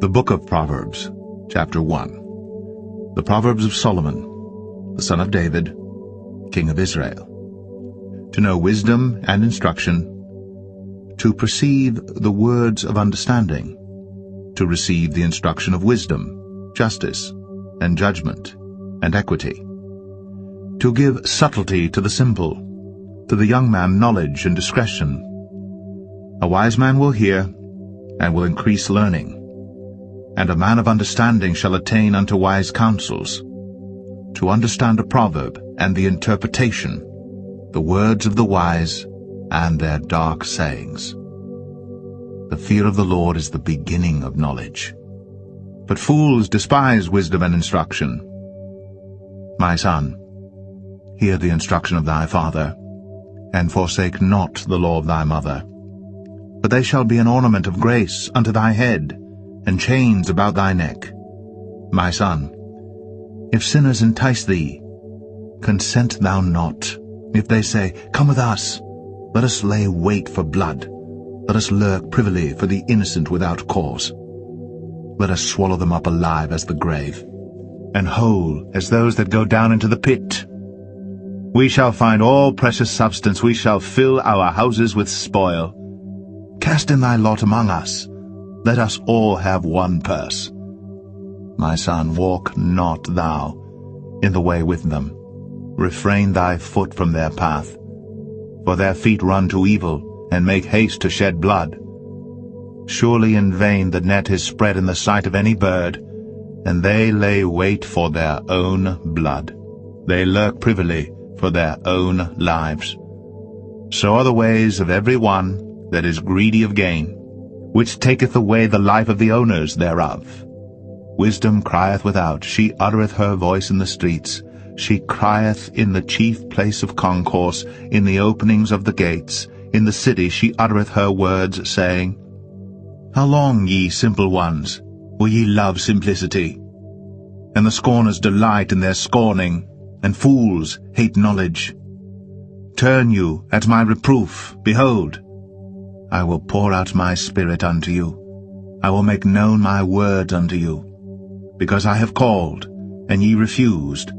The Book of Proverbs, Chapter 1. The Proverbs of Solomon, the son of David, king of Israel. To know wisdom and instruction, to perceive the words of understanding, to receive the instruction of wisdom, justice, and judgment, and equity. To give subtlety to the simple, to the young man knowledge and discretion. A wise man will hear, and will increase learning. And a man of understanding shall attain unto wise counsels, to understand a proverb and the interpretation, the words of the wise and their dark sayings. The fear of the Lord is the beginning of knowledge, but fools despise wisdom and instruction. My son, hear the instruction of thy father, and forsake not the law of thy mother. For they shall be an ornament of grace unto thy head, and chains about thy neck. My son, if sinners entice thee, consent thou not. If they say, Come with us, let us lay wait for blood, let us lurk privily for the innocent without cause. Let us swallow them up alive as the grave, and whole as those that go down into the pit. We shall find all precious substance, we shall fill our houses with spoil. Cast in thy lot among us, let us all have one purse. My son, walk not thou in the way with them. Refrain thy foot from their path. For their feet run to evil, and make haste to shed blood. Surely in vain the net is spread in the sight of any bird, and they lay wait for their own blood. They lurk privily for their own lives. So are the ways of every one that is greedy of gain, which taketh away the life of the owners thereof. Wisdom crieth without, she uttereth her voice in the streets. She crieth in the chief place of concourse, in the openings of the gates. In the city she uttereth her words, saying, How long, ye simple ones, will ye love simplicity? And the scorners delight in their scorning, and fools hate knowledge. Turn you at my reproof, behold, I will pour out my spirit unto you. I will make known my words unto you. Because I have called, and ye refused.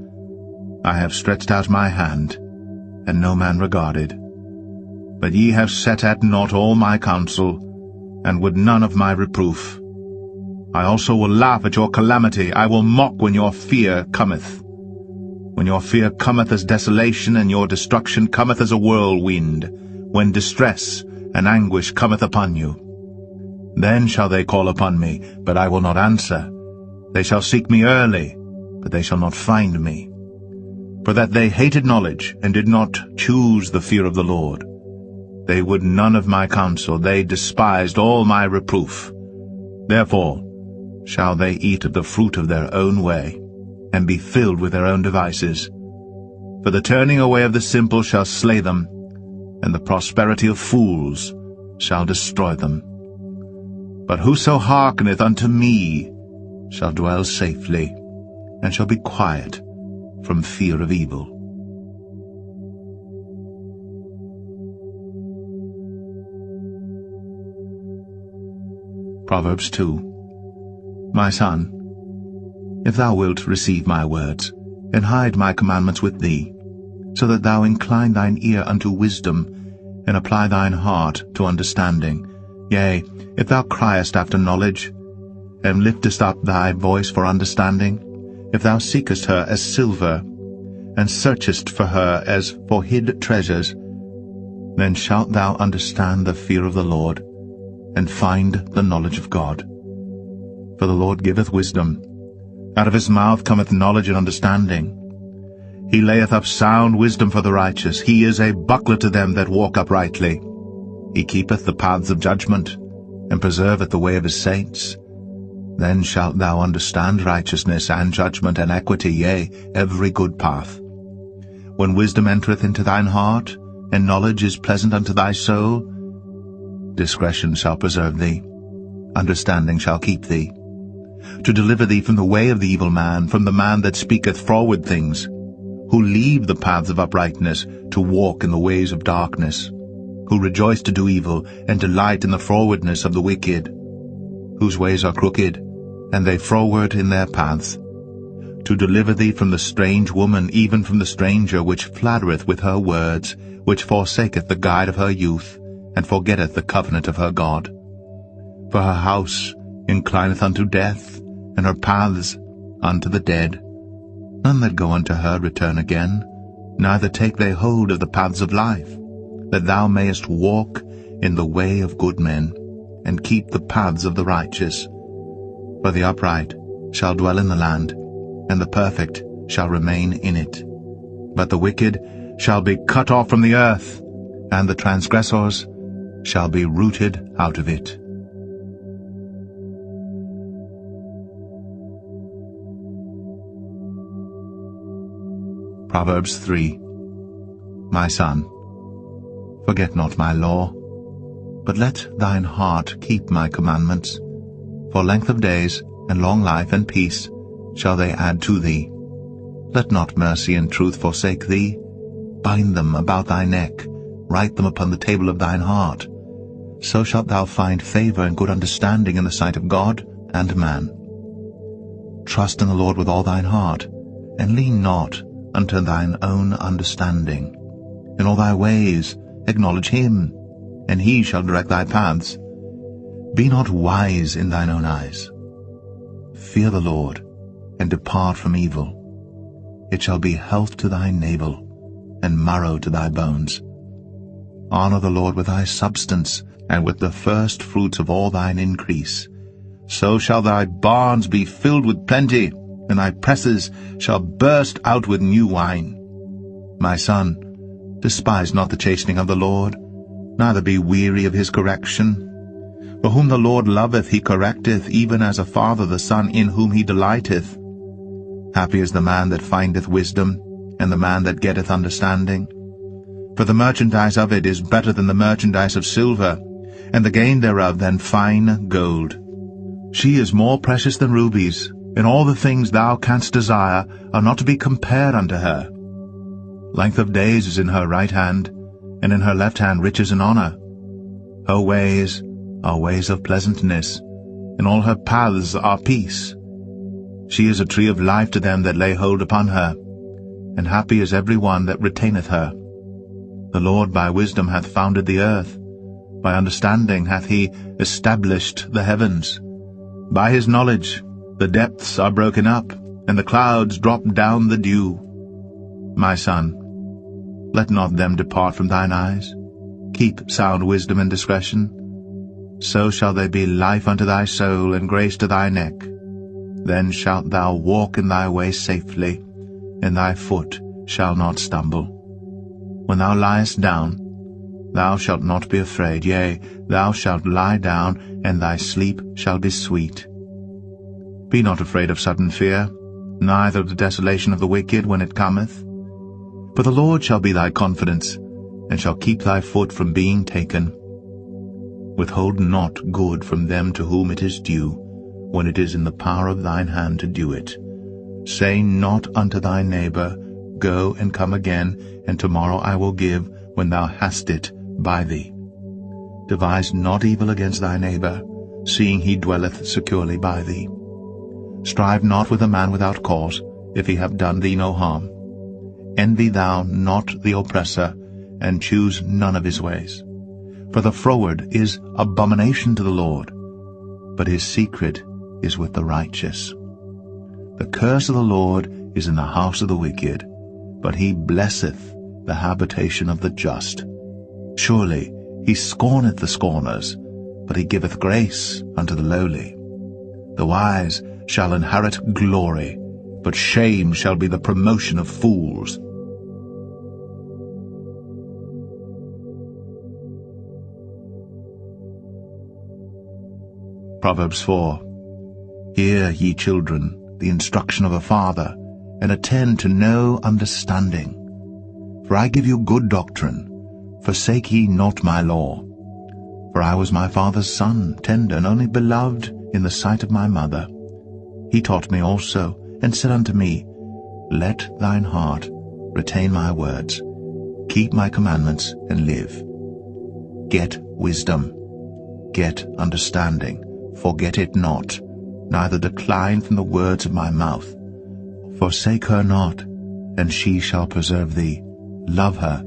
I have stretched out my hand, and no man regarded. But ye have set at naught all my counsel, and would none of my reproof. I also will laugh at your calamity. I will mock when your fear cometh. When your fear cometh as desolation, and your destruction cometh as a whirlwind, when distress and anguish cometh upon you. Then shall they call upon me, but I will not answer. They shall seek me early, but they shall not find me. For that they hated knowledge, and did not choose the fear of the Lord. They would none of my counsel, they despised all my reproof. Therefore shall they eat of the fruit of their own way, and be filled with their own devices. For the turning away of the simple shall slay them, and the prosperity of fools shall destroy them. But whoso hearkeneth unto me shall dwell safely, and shall be quiet from fear of evil. Proverbs 2. My son, if thou wilt receive my words, and hide my commandments with thee, so that thou incline thine ear unto wisdom, and apply thine heart to understanding. Yea, if thou criest after knowledge, and liftest up thy voice for understanding, if thou seekest her as silver, and searchest for her as for hid treasures, then shalt thou understand the fear of the Lord, and find the knowledge of God. For the Lord giveth wisdom. Out of his mouth cometh knowledge and understanding. He layeth up sound wisdom for the righteous. He is a buckler to them that walk uprightly. He keepeth the paths of judgment, and preserveth the way of his saints. Then shalt thou understand righteousness and judgment and equity, yea, every good path. When wisdom entereth into thine heart, and knowledge is pleasant unto thy soul, discretion shall preserve thee, understanding shall keep thee, to deliver thee from the way of the evil man, from the man that speaketh froward things, who leave the paths of uprightness to walk in the ways of darkness, who rejoice to do evil and delight in the frowardness of the wicked, whose ways are crooked, and they froward in their paths, to deliver thee from the strange woman, even from the stranger which flattereth with her words, which forsaketh the guide of her youth, and forgetteth the covenant of her God. For her house inclineth unto death, and her paths unto the dead. None that go unto her return again, neither take they hold of the paths of life, that thou mayest walk in the way of good men, and keep the paths of the righteous. For the upright shall dwell in the land, and the perfect shall remain in it. But the wicked shall be cut off from the earth, and the transgressors shall be rooted out of it. Proverbs 3. My son, forget not my law, but let thine heart keep my commandments. For length of days, and long life, and peace shall they add to thee. Let not mercy and truth forsake thee. Bind them about thy neck, write them upon the table of thine heart. So shalt thou find favor and good understanding in the sight of God and man. Trust in the Lord with all thine heart, and lean not unto thine own understanding. In all thy ways acknowledge him, and he shall direct thy paths. Be not wise in thine own eyes. Fear the Lord, and depart from evil. It shall be health to thy navel, and marrow to thy bones. Honor the Lord with thy substance, and with the first fruits of all thine increase. So shall thy barns be filled with plenty, and thy presses shall burst out with new wine. My son, despise not the chastening of the Lord, neither be weary of his correction. For whom the Lord loveth he correcteth, even as a father the son in whom he delighteth. Happy is the man that findeth wisdom, and the man that getteth understanding. For the merchandise of it is better than the merchandise of silver, and the gain thereof than fine gold. She is more precious than rubies, and all the things thou canst desire are not to be compared unto her. Length of days is in her right hand, and in her left hand riches and honor. Her ways are ways of pleasantness, and all her paths are peace. She is a tree of life to them that lay hold upon her, and happy is every one that retaineth her. The Lord by wisdom hath founded the earth, by understanding hath he established the heavens. By his knowledge the depths are broken up, and the clouds drop down the dew. My son, let not them depart from thine eyes. Keep sound wisdom and discretion. So shall they be life unto thy soul, and grace to thy neck. Then shalt thou walk in thy way safely, and thy foot shall not stumble. When thou liest down, thou shalt not be afraid. Yea, thou shalt lie down, and thy sleep shall be sweet. Be not afraid of sudden fear, neither of the desolation of the wicked when it cometh. For the Lord shall be thy confidence, and shall keep thy foot from being taken. Withhold not good from them to whom it is due, when it is in the power of thine hand to do it. Say not unto thy neighbor, Go and come again, and tomorrow I will give, when thou hast it by thee. Devise not evil against thy neighbor, seeing he dwelleth securely by thee. Strive not with a man without cause, if he have done thee no harm. Envy thou not the oppressor, and choose none of his ways. For the froward is abomination to the Lord, but his secret is with the righteous. The curse of the Lord is in the house of the wicked, but he blesseth the habitation of the just. Surely he scorneth the scorners, but he giveth grace unto the lowly. The wise shall inherit glory, but shame shall be the promotion of fools. Proverbs 4. Hear, ye children, the instruction of a father, and attend to know understanding. For I give you good doctrine, forsake ye not my law. For I was my father's son, tender and only beloved in the sight of my mother. He taught me also, and said unto me, Let thine heart retain my words, keep my commandments, and live. Get wisdom, get understanding, forget it not, neither decline from the words of my mouth. Forsake her not, and she shall preserve thee. Love her,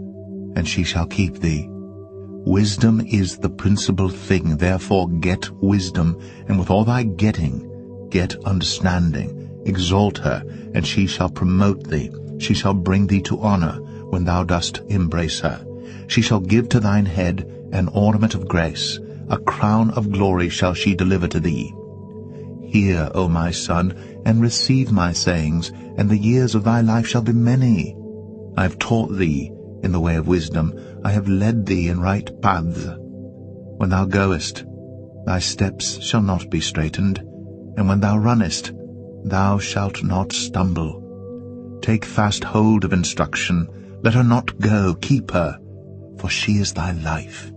and she shall keep thee. Wisdom is the principal thing, therefore get wisdom, and with all thy getting, get understanding. Exalt her, and she shall promote thee. She shall bring thee to honor when thou dost embrace her. She shall give to thine head an ornament of grace. A crown of glory shall she deliver to thee. Hear, O my son, and receive my sayings, and the years of thy life shall be many. I have taught thee in the way of wisdom. I have led thee in right paths. When thou goest, thy steps shall not be straitened, and when thou runnest, thou shalt not stumble. Take fast hold of instruction. Let her not go. Keep her, for she is thy life.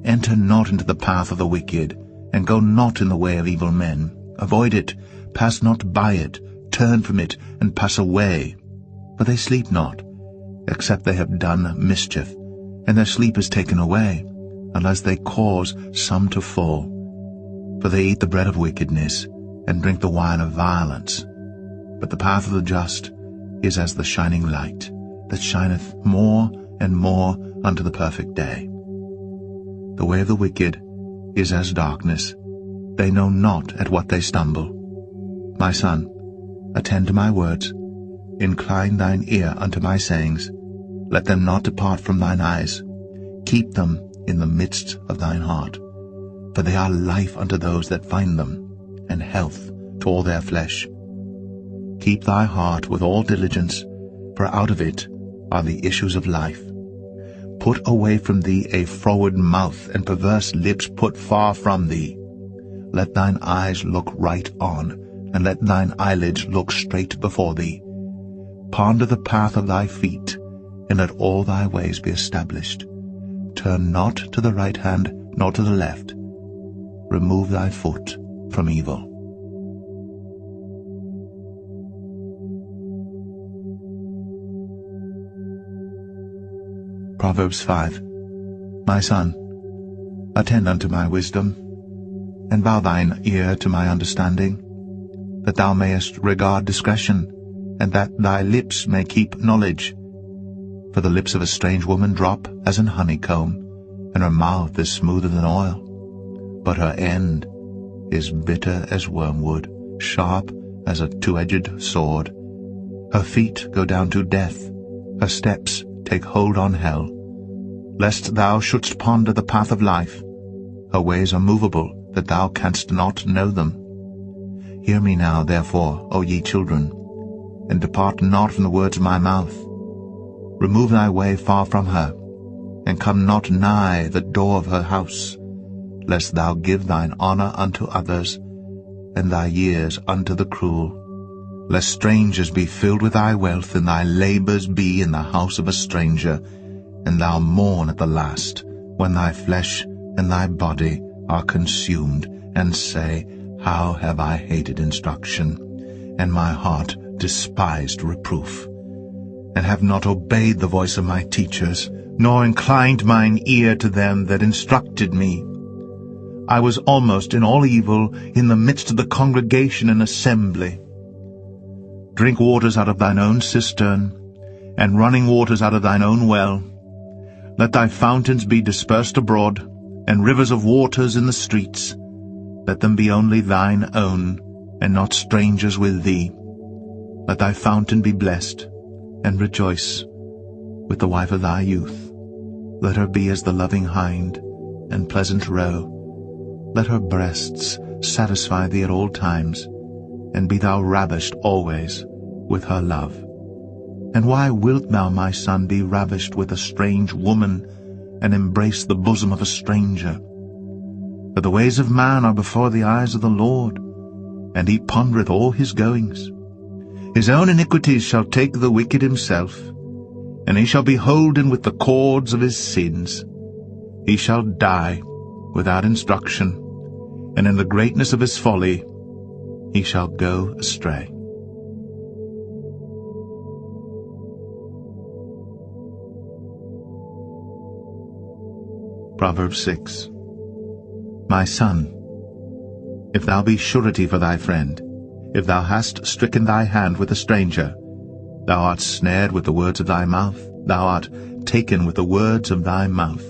Enter not into the path of the wicked, and go not in the way of evil men. Avoid it, pass not by it, turn from it, and pass away. For they sleep not, except they have done mischief, and their sleep is taken away, unless they cause some to fall. For they eat the bread of wickedness, and drink the wine of violence. But the path of the just is as the shining light, that shineth more and more unto the perfect day. The way of the wicked is as darkness. They know not at what they stumble. My son, attend to my words. Incline thine ear unto my sayings. Let them not depart from thine eyes. Keep them in the midst of thine heart. For they are life unto those that find them, and health to all their flesh. Keep thy heart with all diligence, for out of it are the issues of life. Put away from thee a froward mouth, and perverse lips put far from thee. Let thine eyes look right on, and let thine eyelids look straight before thee. Ponder the path of thy feet, and let all thy ways be established. Turn not to the right hand, nor to the left. Remove thy foot from evil. Proverbs 5. My son, attend unto my wisdom, and bow thine ear to my understanding, that thou mayest regard discretion, and that thy lips may keep knowledge. For the lips of a strange woman drop as an honeycomb, and her mouth is smoother than oil. But her end is bitter as wormwood, sharp as a two-edged sword. Her feet go down to death, her steps take hold on hell. Lest thou shouldst ponder the path of life, her ways are movable, that thou canst not know them. Hear me now, therefore, O ye children, and depart not from the words of my mouth. Remove thy way far from her, and come not nigh the door of her house, lest thou give thine honor unto others, and thy years unto the cruel. Lest strangers be filled with thy wealth, and thy labors be in the house of a stranger, and thou mourn at the last, when thy flesh and thy body are consumed, and say, How have I hated instruction, and my heart despised reproof, and have not obeyed the voice of my teachers, nor inclined mine ear to them that instructed me. I was almost in all evil in the midst of the congregation and assembly. Drink waters out of thine own cistern, and running waters out of thine own well. Let thy fountains be dispersed abroad, and rivers of waters in the streets. Let them be only thine own, and not strangers with thee. Let thy fountain be blessed, and rejoice with the wife of thy youth. Let her be as the loving hind, and pleasant roe. Let her breasts satisfy thee at all times, and be thou ravished always with her love. And why wilt thou, my son, be ravished with a strange woman, and embrace the bosom of a stranger? For the ways of man are before the eyes of the Lord, and he pondereth all his goings. His own iniquities shall take the wicked himself, and he shall be holden with the cords of his sins. He shall die without instruction, and in the greatness of his folly he shall go astray. Proverbs 6. My son, if thou be surety for thy friend, if thou hast stricken thy hand with a stranger, thou art snared with the words of thy mouth, thou art taken with the words of thy mouth.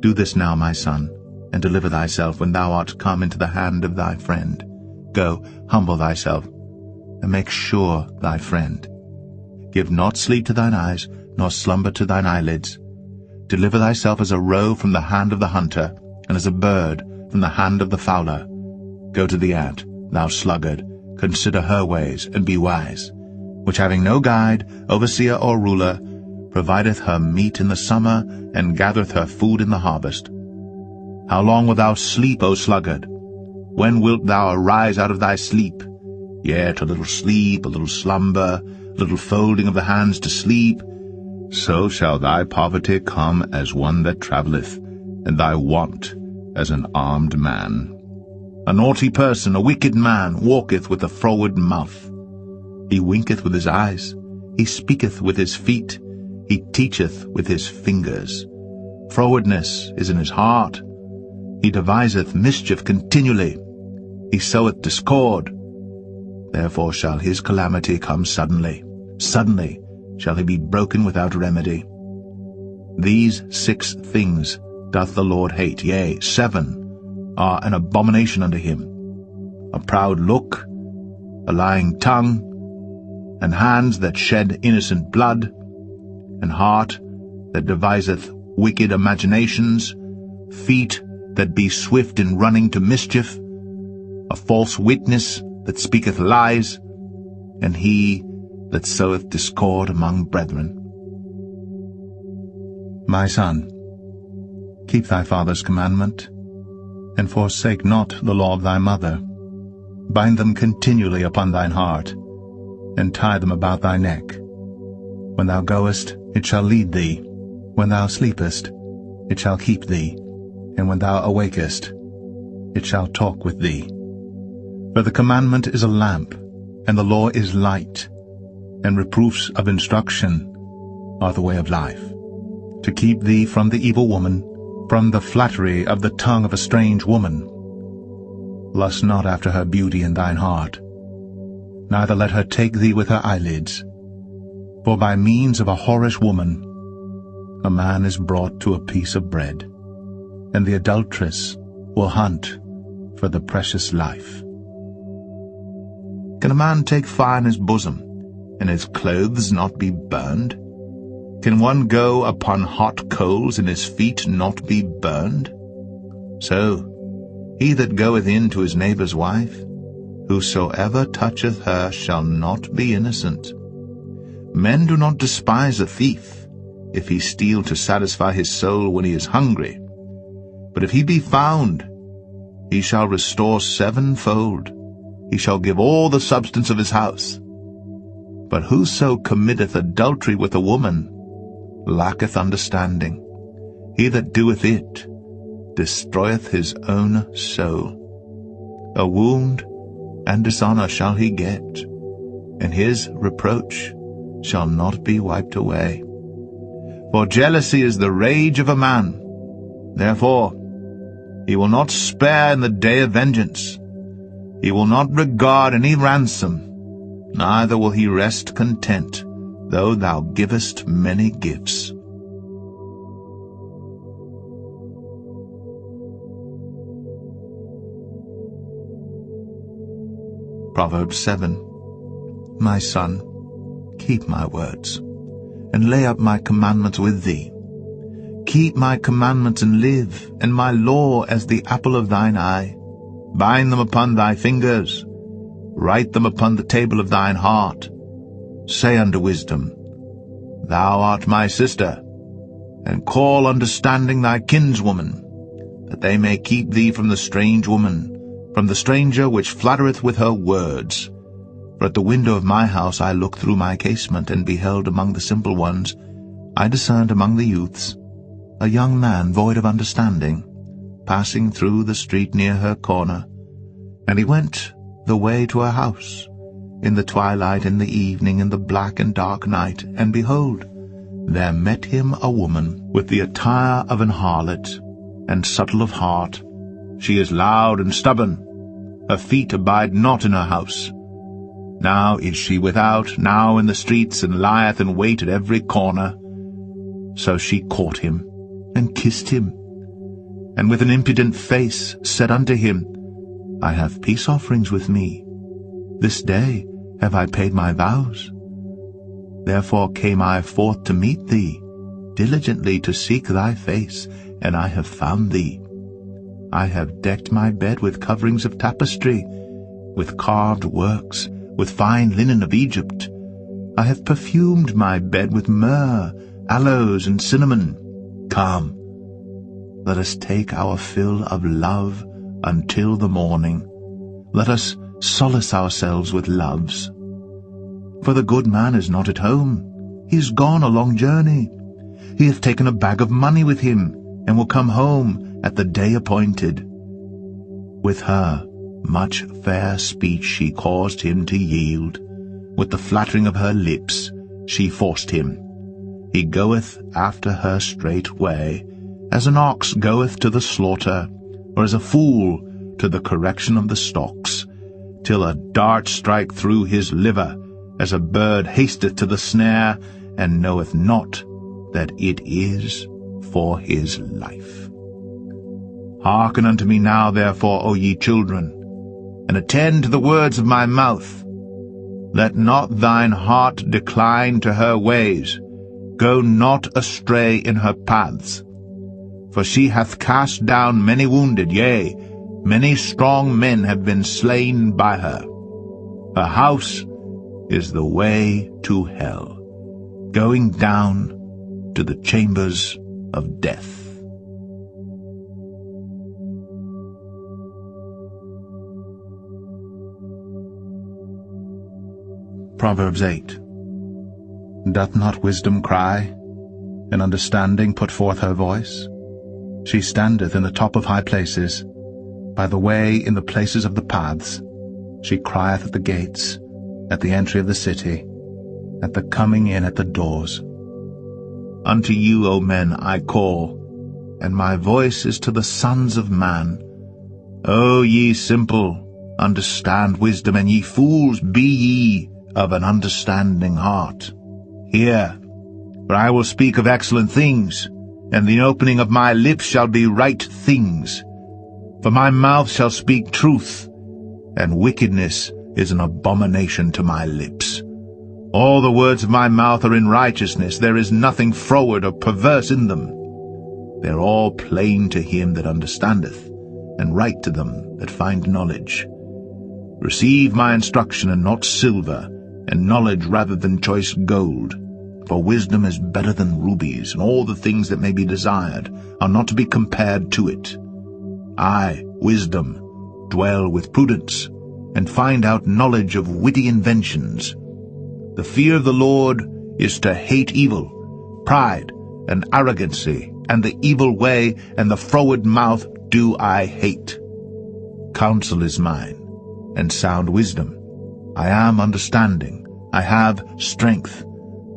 Do this now, my son, and deliver thyself when thou art come into the hand of thy friend. Go, humble thyself, and make sure thy friend. Give not sleep to thine eyes, nor slumber to thine eyelids. Deliver thyself as a roe from the hand of the hunter, and as a bird from the hand of the fowler. Go to the ant, thou sluggard, consider her ways, and be wise, which having no guide, overseer, or ruler, provideth her meat in the summer, and gathereth her food in the harvest. How long wilt thou sleep, O sluggard? When wilt thou arise out of thy sleep? Yet a little sleep, a little slumber, a little folding of the hands to sleep. So shall thy poverty come as one that travelleth, and thy want as an armed man. A naughty person, a wicked man, walketh with a froward mouth. He winketh with his eyes, he speaketh with his feet, he teacheth with his fingers. Frowardness is in his heart. He deviseth mischief continually. He soweth discord. Therefore shall his calamity come suddenly. Suddenly shall he be broken without remedy. These 6 things doth the Lord hate, yea, 7 are an abomination unto him: a proud look, a lying tongue, and hands that shed innocent blood, and heart that deviseth wicked imaginations, feet that be swift in running to mischief, a false witness that speaketh lies, and he that soweth discord among brethren. My son, keep thy father's commandment, and forsake not the law of thy mother. Bind them continually upon thine heart, and tie them about thy neck. When thou goest, it shall lead thee. When thou sleepest, it shall keep thee. And when thou awakest, it shall talk with thee. For the commandment is a lamp, and the law is light, and reproofs of instruction are the way of life, to keep thee from the evil woman, from the flattery of the tongue of a strange woman. Lust not after her beauty in thine heart, neither let her take thee with her eyelids. For by means of a whorish woman a man is brought to a piece of bread, and the adulteress will hunt for the precious life. Can a man take fire in his bosom, and his clothes not be burned? Can one go upon hot coals, and his feet not be burned? So he that goeth in to his neighbour's wife, whosoever toucheth her shall not be innocent. Men do not despise a thief, if he steal to satisfy his soul when he is hungry. But if he be found, he shall restore sevenfold. He shall give all the substance of his house. But whoso committeth adultery with a woman lacketh understanding. He that doeth it destroyeth his own soul. A wound and dishonour shall he get, and his reproach shall not be wiped away. For jealousy is the rage of a man. Therefore he will not spare in the day of vengeance. He will not regard any ransom, neither will he rest content, though thou givest many gifts. Proverbs 7. My son, keep my words, and lay up my commandments with thee. Keep my commandments and live, and my law as the apple of thine eye. Bind them upon thy fingers, write them upon the table of thine heart. Say unto wisdom, Thou art my sister, and call understanding thy kinswoman, that they may keep thee from the strange woman, from the stranger which flattereth with her words. For at the window of my house I looked through my casement, and beheld among the simple ones, I discerned among the youths, a young man void of understanding, passing through the street near her corner. And he went the way to her house, in the twilight, in the evening, in the black and dark night, and behold, there met him a woman with the attire of an harlot, and subtle of heart. She is loud and stubborn, her feet abide not in her house. Now is she without, now in the streets, and lieth in wait at every corner. So she caught him, and kissed him, and with an impudent face said unto him, I have peace offerings with me. This day have I paid my vows. Therefore came I forth to meet thee, diligently to seek thy face, and I have found thee. I have decked my bed with coverings of tapestry, with carved works, with fine linen of Egypt. I have perfumed my bed with myrrh, aloes, and cinnamon. Come, let us take our fill of love until the morning. Let us solace ourselves with loves. For the good man is not at home. He is gone a long journey. He hath taken a bag of money with him, and will come home at the day appointed. With her much fair speech she caused him to yield. With the flattering of her lips she forced him. He goeth after her straightway, as an ox goeth to the slaughter, or as a fool to the correction of the stocks, till a dart strike through his liver, as a bird hasteth to the snare, and knoweth not that it is for his life. Hearken unto me now, therefore, O ye children, and attend to the words of my mouth. Let not thine heart decline to her ways. Go not astray in her paths. For she hath cast down many wounded, yea, many strong men have been slain by her. Her house is the way to hell, going down to the chambers of death. Proverbs 8. Doth not wisdom cry, and understanding put forth her voice? She standeth in the top of high places, by the way in the places of the paths. She crieth at the gates, at the entry of the city, at the coming in at the doors. Unto you, O men, I call, and my voice is to the sons of man. O ye simple, understand wisdom, and ye fools, be ye of an understanding heart. Hear, for I will speak of excellent things, and the opening of my lips shall be right things. For my mouth shall speak truth, and wickedness is an abomination to my lips. All the words of my mouth are in righteousness. There is nothing froward or perverse in them. They are all plain to him that understandeth, and right to them that find knowledge. Receive my instruction, and not silver, and knowledge rather than choice gold. For wisdom is better than rubies, and all the things that may be desired are not to be compared to it. I, wisdom, dwell with prudence, and find out knowledge of witty inventions. The fear of the Lord is to hate evil, pride, and arrogancy, and the evil way, and the froward mouth do I hate. Counsel is mine, and sound wisdom. I am understanding, I have strength.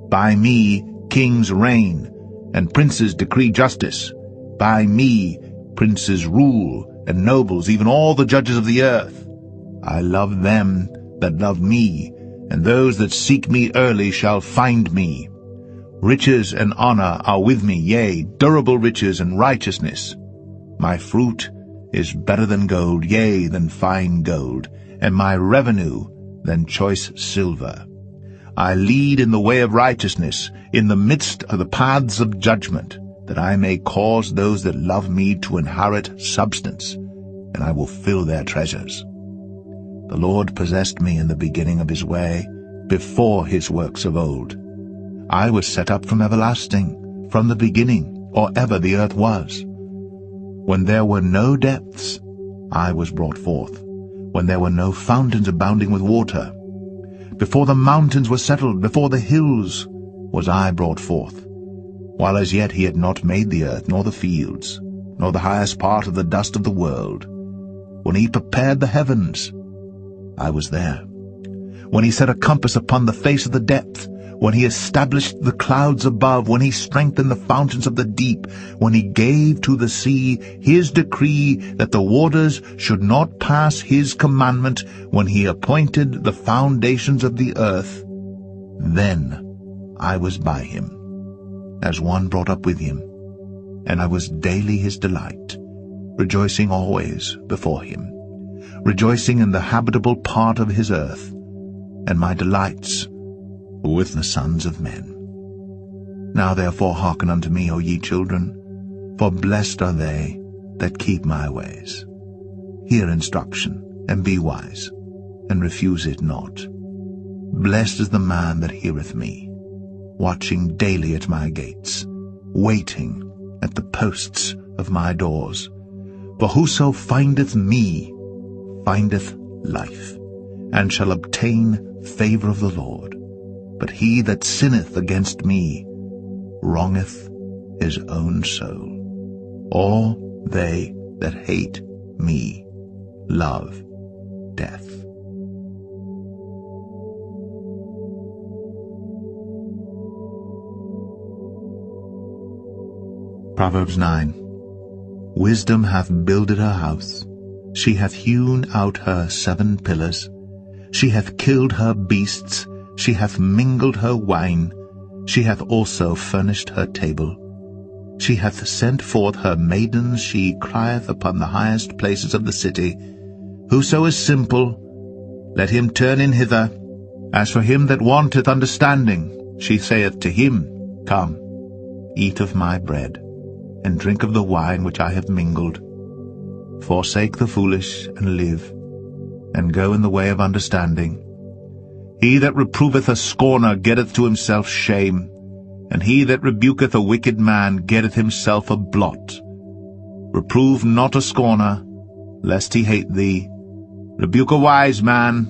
By me kings reign, and princes decree justice. By me princes rule, and nobles, even all the judges of the earth. I love them that love me, and those that seek me early shall find me. Riches and honor are with me, yea, durable riches and righteousness. My fruit is better than gold, yea, than fine gold, and my revenue than choice silver. I lead in the way of righteousness, in the midst of the paths of judgment, that I may cause those that love me to inherit substance, and I will fill their treasures. The Lord possessed me in the beginning of his way, before his works of old. I was set up from everlasting, from the beginning, or ever the earth was. When there were no depths, I was brought forth, when there were no fountains abounding with water. Before the mountains were settled, before the hills, was I brought forth, while as yet he had not made the earth, nor the fields, nor the highest part of the dust of the world. When he prepared the heavens, I was there. When he set a compass upon the face of the depth, when he established the clouds above, when he strengthened the fountains of the deep, when he gave to the sea his decree that the waters should not pass his commandment, when he appointed the foundations of the earth, then I was by him, as one brought up with him, and I was daily his delight, rejoicing always before him, rejoicing in the habitable part of his earth, and my delights were with the sons of men. Now therefore hearken unto me, O ye children, for blessed are they that keep my ways. Hear instruction, and be wise, and refuse it not. Blessed is the man that heareth me, watching daily at my gates, waiting at the posts of my doors. For whoso findeth me findeth life, and shall obtain favor of the Lord. But he that sinneth against me wrongeth his own soul. All they that hate me love death. Proverbs 9. Wisdom hath builded her house. She hath hewn out her 7 pillars. She hath killed her beasts. She hath mingled her wine. She hath also furnished her table. She hath sent forth her maidens. She crieth upon the highest places of the city. Whoso is simple, let him turn in hither. As for him that wanteth understanding, she saith to him, Come, eat of my bread, and drink of the wine which I have mingled. Forsake the foolish, and live, and go in the way of understanding. He that reproveth a scorner getteth to himself shame, and he that rebuketh a wicked man getteth himself a blot. Reprove not a scorner, lest he hate thee. Rebuke a wise man,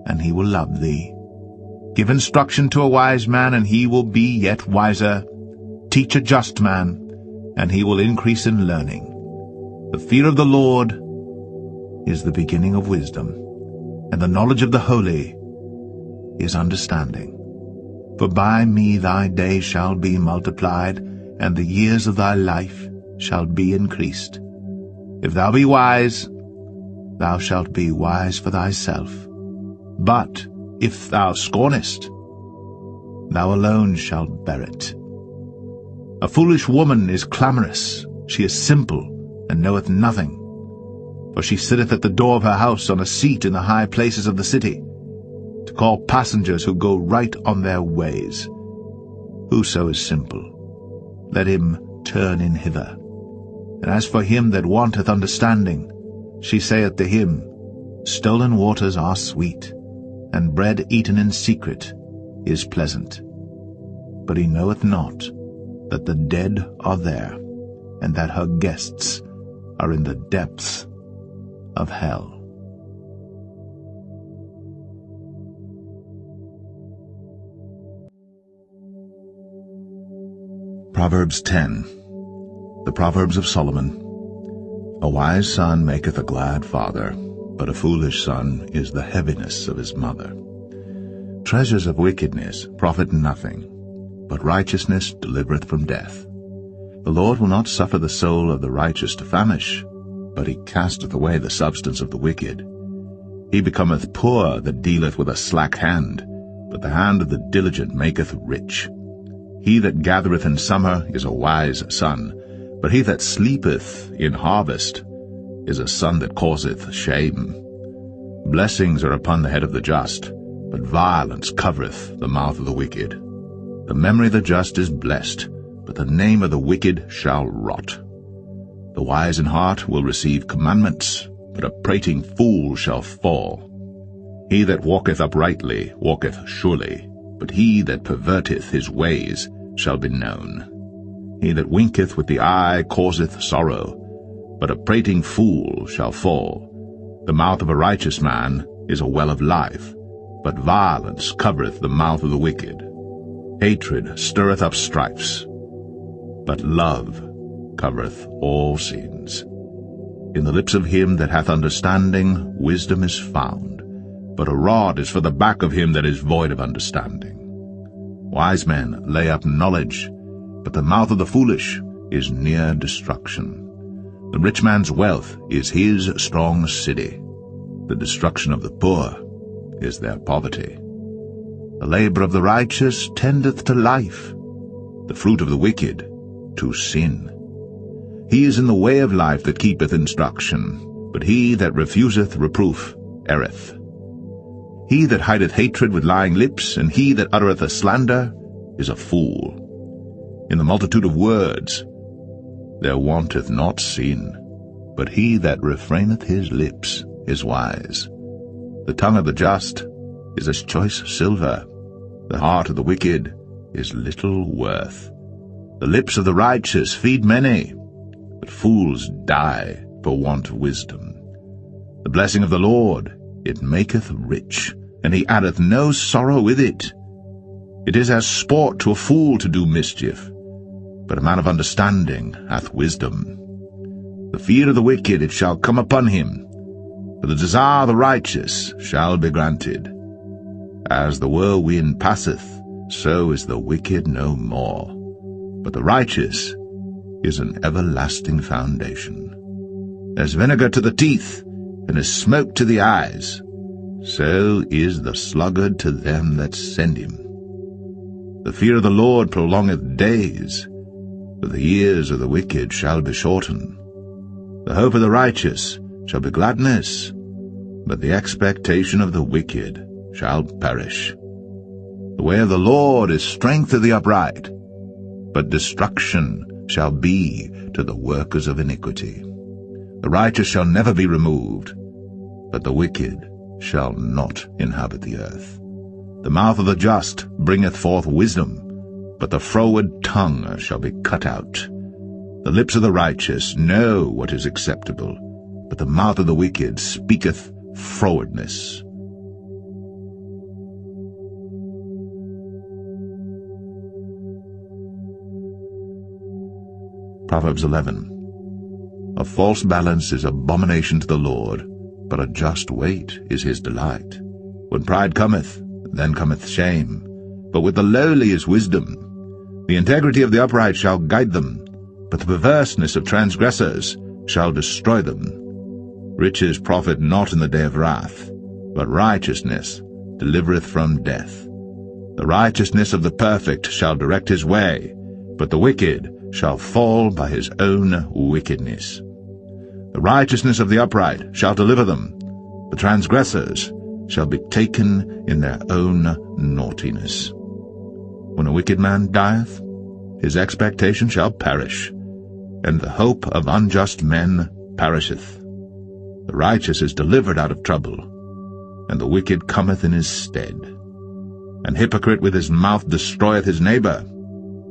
and he will love thee. Give instruction to a wise man, and he will be yet wiser. Teach a just man, and he will increase in learning. The fear of the Lord is the beginning of wisdom, and the knowledge of the holy is understanding. For by me thy days shall be multiplied, and the years of thy life shall be increased. If thou be wise, thou shalt be wise for thyself. But if thou scornest, thou alone shalt bear it. A foolish woman is clamorous, she is simple, and knoweth nothing. For she sitteth at the door of her house on a seat in the high places of the city, to call passengers who go right on their ways. Whoso is simple, let him turn in hither. And as for him that wanteth understanding, she saith to him, Stolen waters are sweet, and bread eaten in secret is pleasant. But he knoweth not that the dead are there, and that her guests are in the depths of hell. Proverbs 10. The Proverbs of Solomon. A wise son maketh a glad father, but a foolish son is the heaviness of his mother. Treasures of wickedness profit nothing, but righteousness delivereth from death. The Lord will not suffer the soul of the righteous to famish, but he casteth away the substance of the wicked. He becometh poor that dealeth with a slack hand, but the hand of the diligent maketh rich. He that gathereth in summer is a wise son, but he that sleepeth in harvest is a son that causeth shame. Blessings are upon the head of the just, but violence covereth the mouth of the wicked. The memory of the just is blessed, but the name of the wicked shall rot. The wise in heart will receive commandments, but a prating fool shall fall. He that walketh uprightly walketh surely, but he that perverteth his ways shall be known. He that winketh with the eye causeth sorrow, but a prating fool shall fall. The mouth of a righteous man is a well of life, but violence covereth the mouth of the wicked. Hatred stirreth up strifes, but love covereth all sins. In the lips of him that hath understanding wisdom is found, but a rod is for the back of him that is void of understanding. Wise men lay up knowledge, but the mouth of the foolish is near destruction. The rich man's wealth is his strong city. The destruction of the poor is their poverty. The labor of the righteous tendeth to life, the fruit of the wicked to sin. He is in the way of life that keepeth instruction, but he that refuseth reproof erreth. He that hideth hatred with lying lips, and he that uttereth a slander, is a fool. In the multitude of words there wanteth not sin, but he that refraineth his lips is wise. The tongue of the just is as choice silver, the heart of the wicked is little worth. The lips of the righteous feed many, but fools die for want of wisdom. The blessing of the Lord, it maketh rich, and he addeth no sorrow with it. It is as sport to a fool to do mischief, but a man of understanding hath wisdom. The fear of the wicked it shall come upon him, but the desire of the righteous shall be granted. As the whirlwind passeth, so is the wicked no more, but the righteous is an everlasting foundation. As vinegar to the teeth, and as smoke to the eyes, so is the sluggard to them that send him. The fear of the Lord prolongeth days, but the years of the wicked shall be shortened. The hope of the righteous shall be gladness, but the expectation of the wicked shall perish. The way of the Lord is strength to the upright, but destruction shall be to the workers of iniquity. The righteous shall never be removed, but the wicked shall not inhabit the earth. The mouth of the just bringeth forth wisdom, but the froward tongue shall be cut out. The lips of the righteous know what is acceptable, but the mouth of the wicked speaketh frowardness. Proverbs 11. A false balance is abomination to the Lord, but a just weight is his delight. When pride cometh, then cometh shame, but with the lowly is wisdom. The integrity of the upright shall guide them, but the perverseness of transgressors shall destroy them. Riches profit not in the day of wrath, but righteousness delivereth from death. The righteousness of the perfect shall direct his way, but the wicked shall fall by his own wickedness. The righteousness of the upright shall deliver them, the transgressors shall be taken in their own naughtiness. When a wicked man dieth, his expectation shall perish, and the hope of unjust men perisheth. The righteous is delivered out of trouble, and the wicked cometh in his stead. An hypocrite with his mouth destroyeth his neighbor,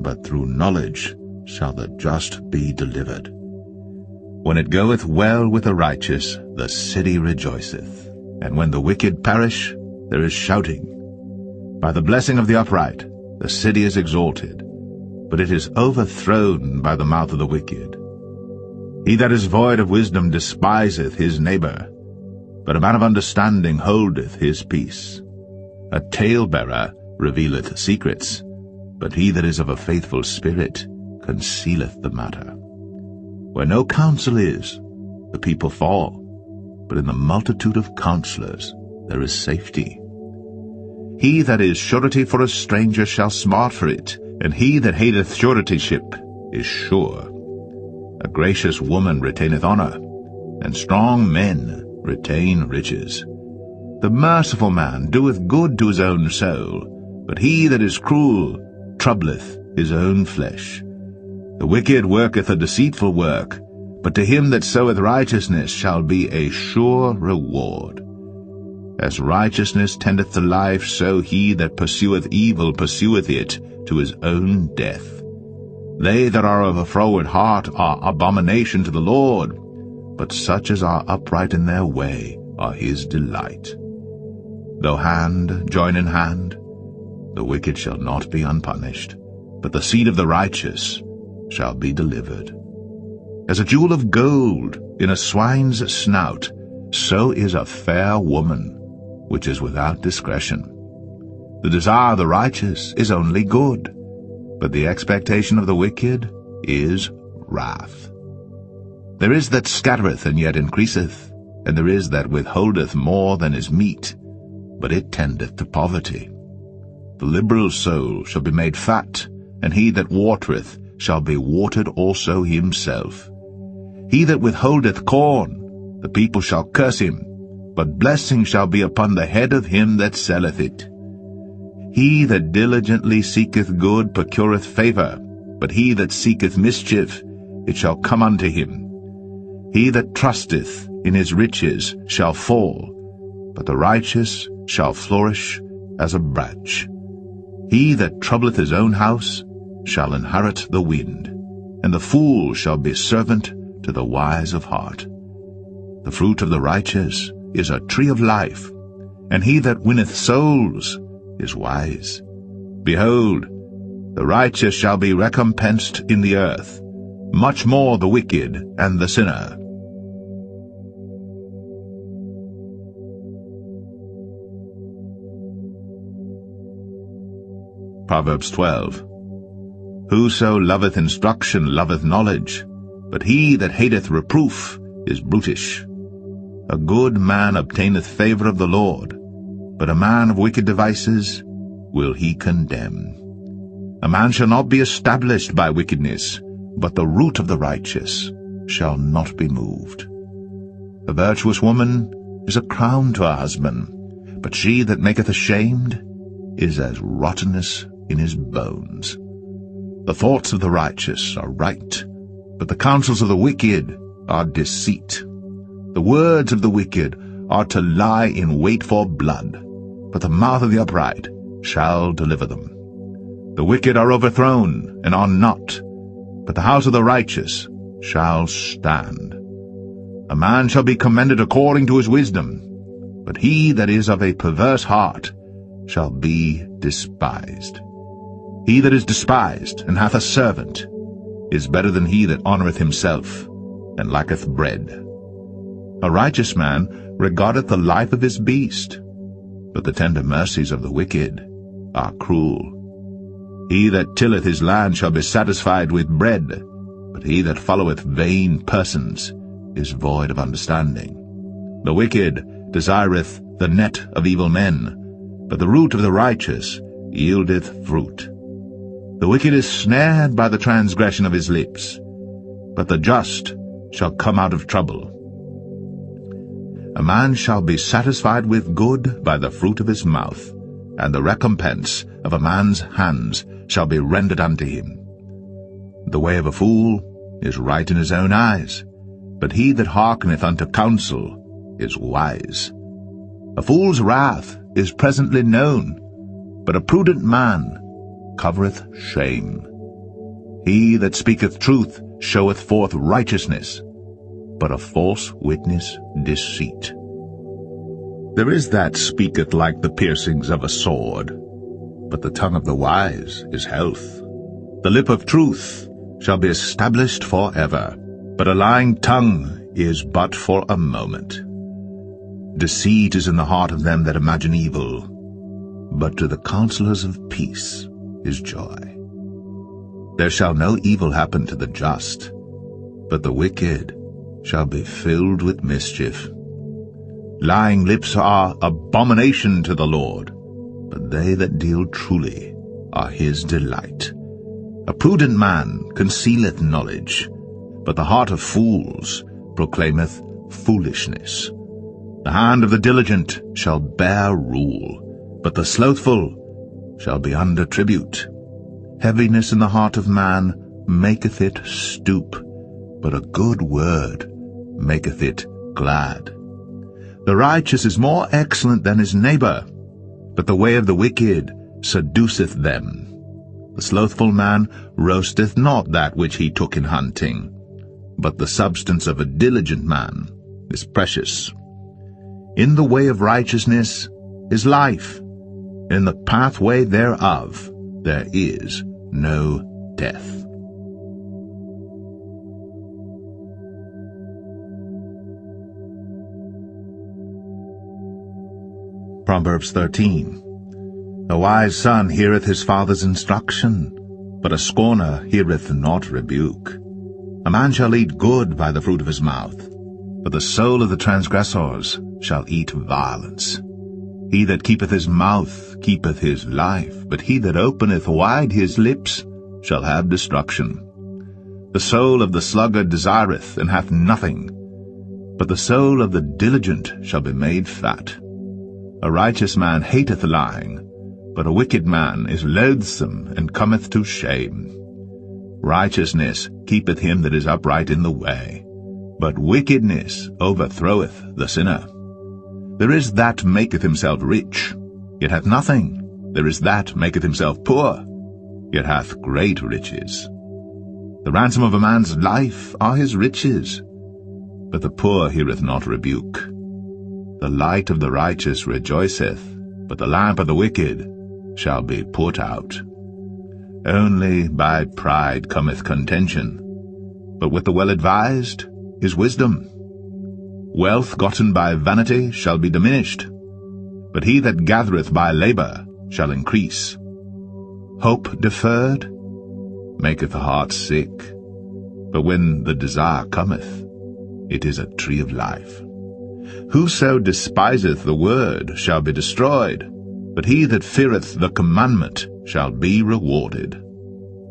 but through knowledge shall the just be delivered. When it goeth well with the righteous, the city rejoiceth, and when the wicked perish, there is shouting. By the blessing of the upright, the city is exalted, but it is overthrown by the mouth of the wicked. He that is void of wisdom despiseth his neighbor, but a man of understanding holdeth his peace. A talebearer revealeth secrets, but he that is of a faithful spirit concealeth the matter. Where no counsel is, the people fall, but in the multitude of counselors there is safety. He that is surety for a stranger shall smart for it, and he that hateth suretyship is sure. A gracious woman retaineth honor, and strong men retain riches. The merciful man doeth good to his own soul, but he that is cruel troubleth his own flesh. The wicked worketh a deceitful work, but to him that soweth righteousness shall be a sure reward. As righteousness tendeth to life, so he that pursueth evil pursueth it to his own death. They that are of a froward heart are abomination to the Lord, but such as are upright in their way are his delight. Though hand join in hand, the wicked shall not be unpunished, but the seed of the righteous shall be delivered. As a jewel of gold in a swine's snout, so is a fair woman which is without discretion. The desire of the righteous is only good, but the expectation of the wicked is wrath. There is that scattereth and yet increaseth, and there is that withholdeth more than is meet, but it tendeth to poverty. The liberal soul shall be made fat, and he that watereth shall be watered also himself. He that withholdeth corn, the people shall curse him, but blessing shall be upon the head of him that selleth it. He that diligently seeketh good procureth favor, but he that seeketh mischief, it shall come unto him. He that trusteth in his riches shall fall, but the righteous shall flourish as a branch. He that troubleth his own house shall inherit the wind, and the fool shall be servant to the wise of heart. The fruit of the righteous is a tree of life, and he that winneth souls is wise. Behold, the righteous shall be recompensed in the earth, much more the wicked and the sinner. Proverbs 12. Whoso loveth instruction loveth knowledge, but he that hateth reproof is brutish. A good man obtaineth favour of the Lord, but a man of wicked devices will he condemn. A man shall not be established by wickedness, but the root of the righteous shall not be moved. A virtuous woman is a crown to her husband, but she that maketh ashamed is as rottenness in his bones. The thoughts of the righteous are right, but the counsels of the wicked are deceit. The words of the wicked are to lie in wait for blood, but the mouth of the upright shall deliver them. The wicked are overthrown and are not, but the house of the righteous shall stand. A man shall be commended according to his wisdom, but he that is of a perverse heart shall be despised. He that is despised and hath a servant is better than he that honoureth himself and lacketh bread. A righteous man regardeth the life of his beast, but the tender mercies of the wicked are cruel. He that tilleth his land shall be satisfied with bread, but he that followeth vain persons is void of understanding. The wicked desireth the net of evil men, but the root of the righteous yieldeth fruit. The wicked is snared by the transgression of his lips, but the just shall come out of trouble. A man shall be satisfied with good by the fruit of his mouth, and the recompense of a man's hands shall be rendered unto him. The way of a fool is right in his own eyes, but he that hearkeneth unto counsel is wise. A fool's wrath is presently known, but a prudent man covereth shame. He that speaketh truth showeth forth righteousness, but a false witness deceit. There is that speaketh like the piercings of a sword, but the tongue of the wise is health. The lip of truth shall be established for ever, but a lying tongue is but for a moment. Deceit is in the heart of them that imagine evil, but to the counselors of peace is joy. There shall no evil happen to the just, but the wicked shall be filled with mischief. Lying lips are abomination to the Lord, but they that deal truly are his delight. A prudent man concealeth knowledge, but the heart of fools proclaimeth foolishness. The hand of the diligent shall bear rule, but the slothful shall be under tribute. Heaviness in the heart of man maketh it stoop, but a good word maketh it glad. The righteous is more excellent than his neighbour, but the way of the wicked seduceth them. The slothful man roasteth not that which he took in hunting, but the substance of a diligent man is precious. In the way of righteousness is life, in the pathway thereof there is no death. Proverbs 13. A wise son heareth his father's instruction, but a scorner heareth not rebuke. A man shall eat good by the fruit of his mouth, but the soul of the transgressors shall eat violence. He that keepeth his mouth keepeth his life, but he that openeth wide his lips shall have destruction. The soul of the sluggard desireth, and hath nothing, but the soul of the diligent shall be made fat. A righteous man hateth lying, but a wicked man is loathsome, and cometh to shame. Righteousness keepeth him that is upright in the way, but wickedness overthroweth the sinner. There is that maketh himself rich, yet hath nothing. There is that maketh himself poor, yet hath great riches. The ransom of a man's life are his riches, but the poor heareth not rebuke. The light of the righteous rejoiceth, but the lamp of the wicked shall be put out. Only by pride cometh contention, but with the well-advised is wisdom. Wealth gotten by vanity shall be diminished, but he that gathereth by labor shall increase. Hope deferred maketh the heart sick, but when the desire cometh, it is a tree of life. Whoso despiseth the word shall be destroyed, but he that feareth the commandment shall be rewarded.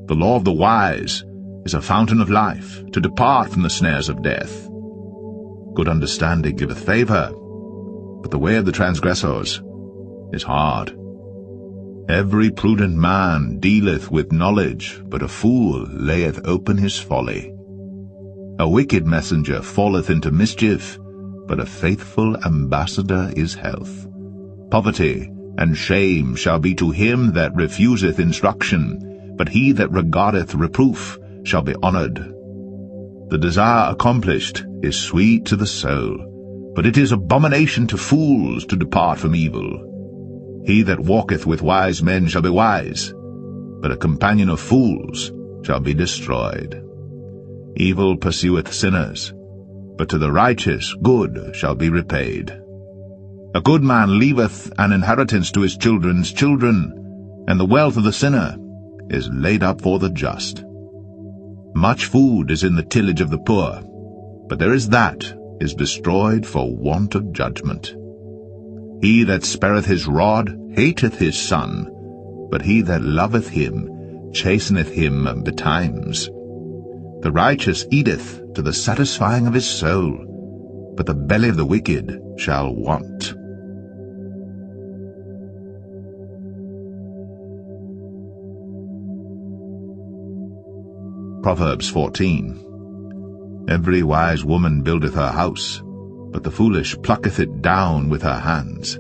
The law of the wise is a fountain of life, to depart from the snares of death. Good understanding giveth favor, but the way of the transgressors is hard. Every prudent man dealeth with knowledge, but a fool layeth open his folly. A wicked messenger falleth into mischief, but a faithful ambassador is health. Poverty and shame shall be to him that refuseth instruction, but he that regardeth reproof shall be honored. The desire accomplished is sweet to the soul, but it is abomination to fools to depart from evil. He that walketh with wise men shall be wise, but a companion of fools shall be destroyed. Evil pursueth sinners, but to the righteous good shall be repaid. A good man leaveth an inheritance to his children's children, and the wealth of the sinner is laid up for the just. Much food is in the tillage of the poor, but there is that is destroyed for want of judgment. He that spareth his rod hateth his son, but he that loveth him chasteneth him betimes. The righteous eateth to the satisfying of his soul, but the belly of the wicked shall want. Proverbs 14. Every wise woman buildeth her house, but the foolish plucketh it down with her hands.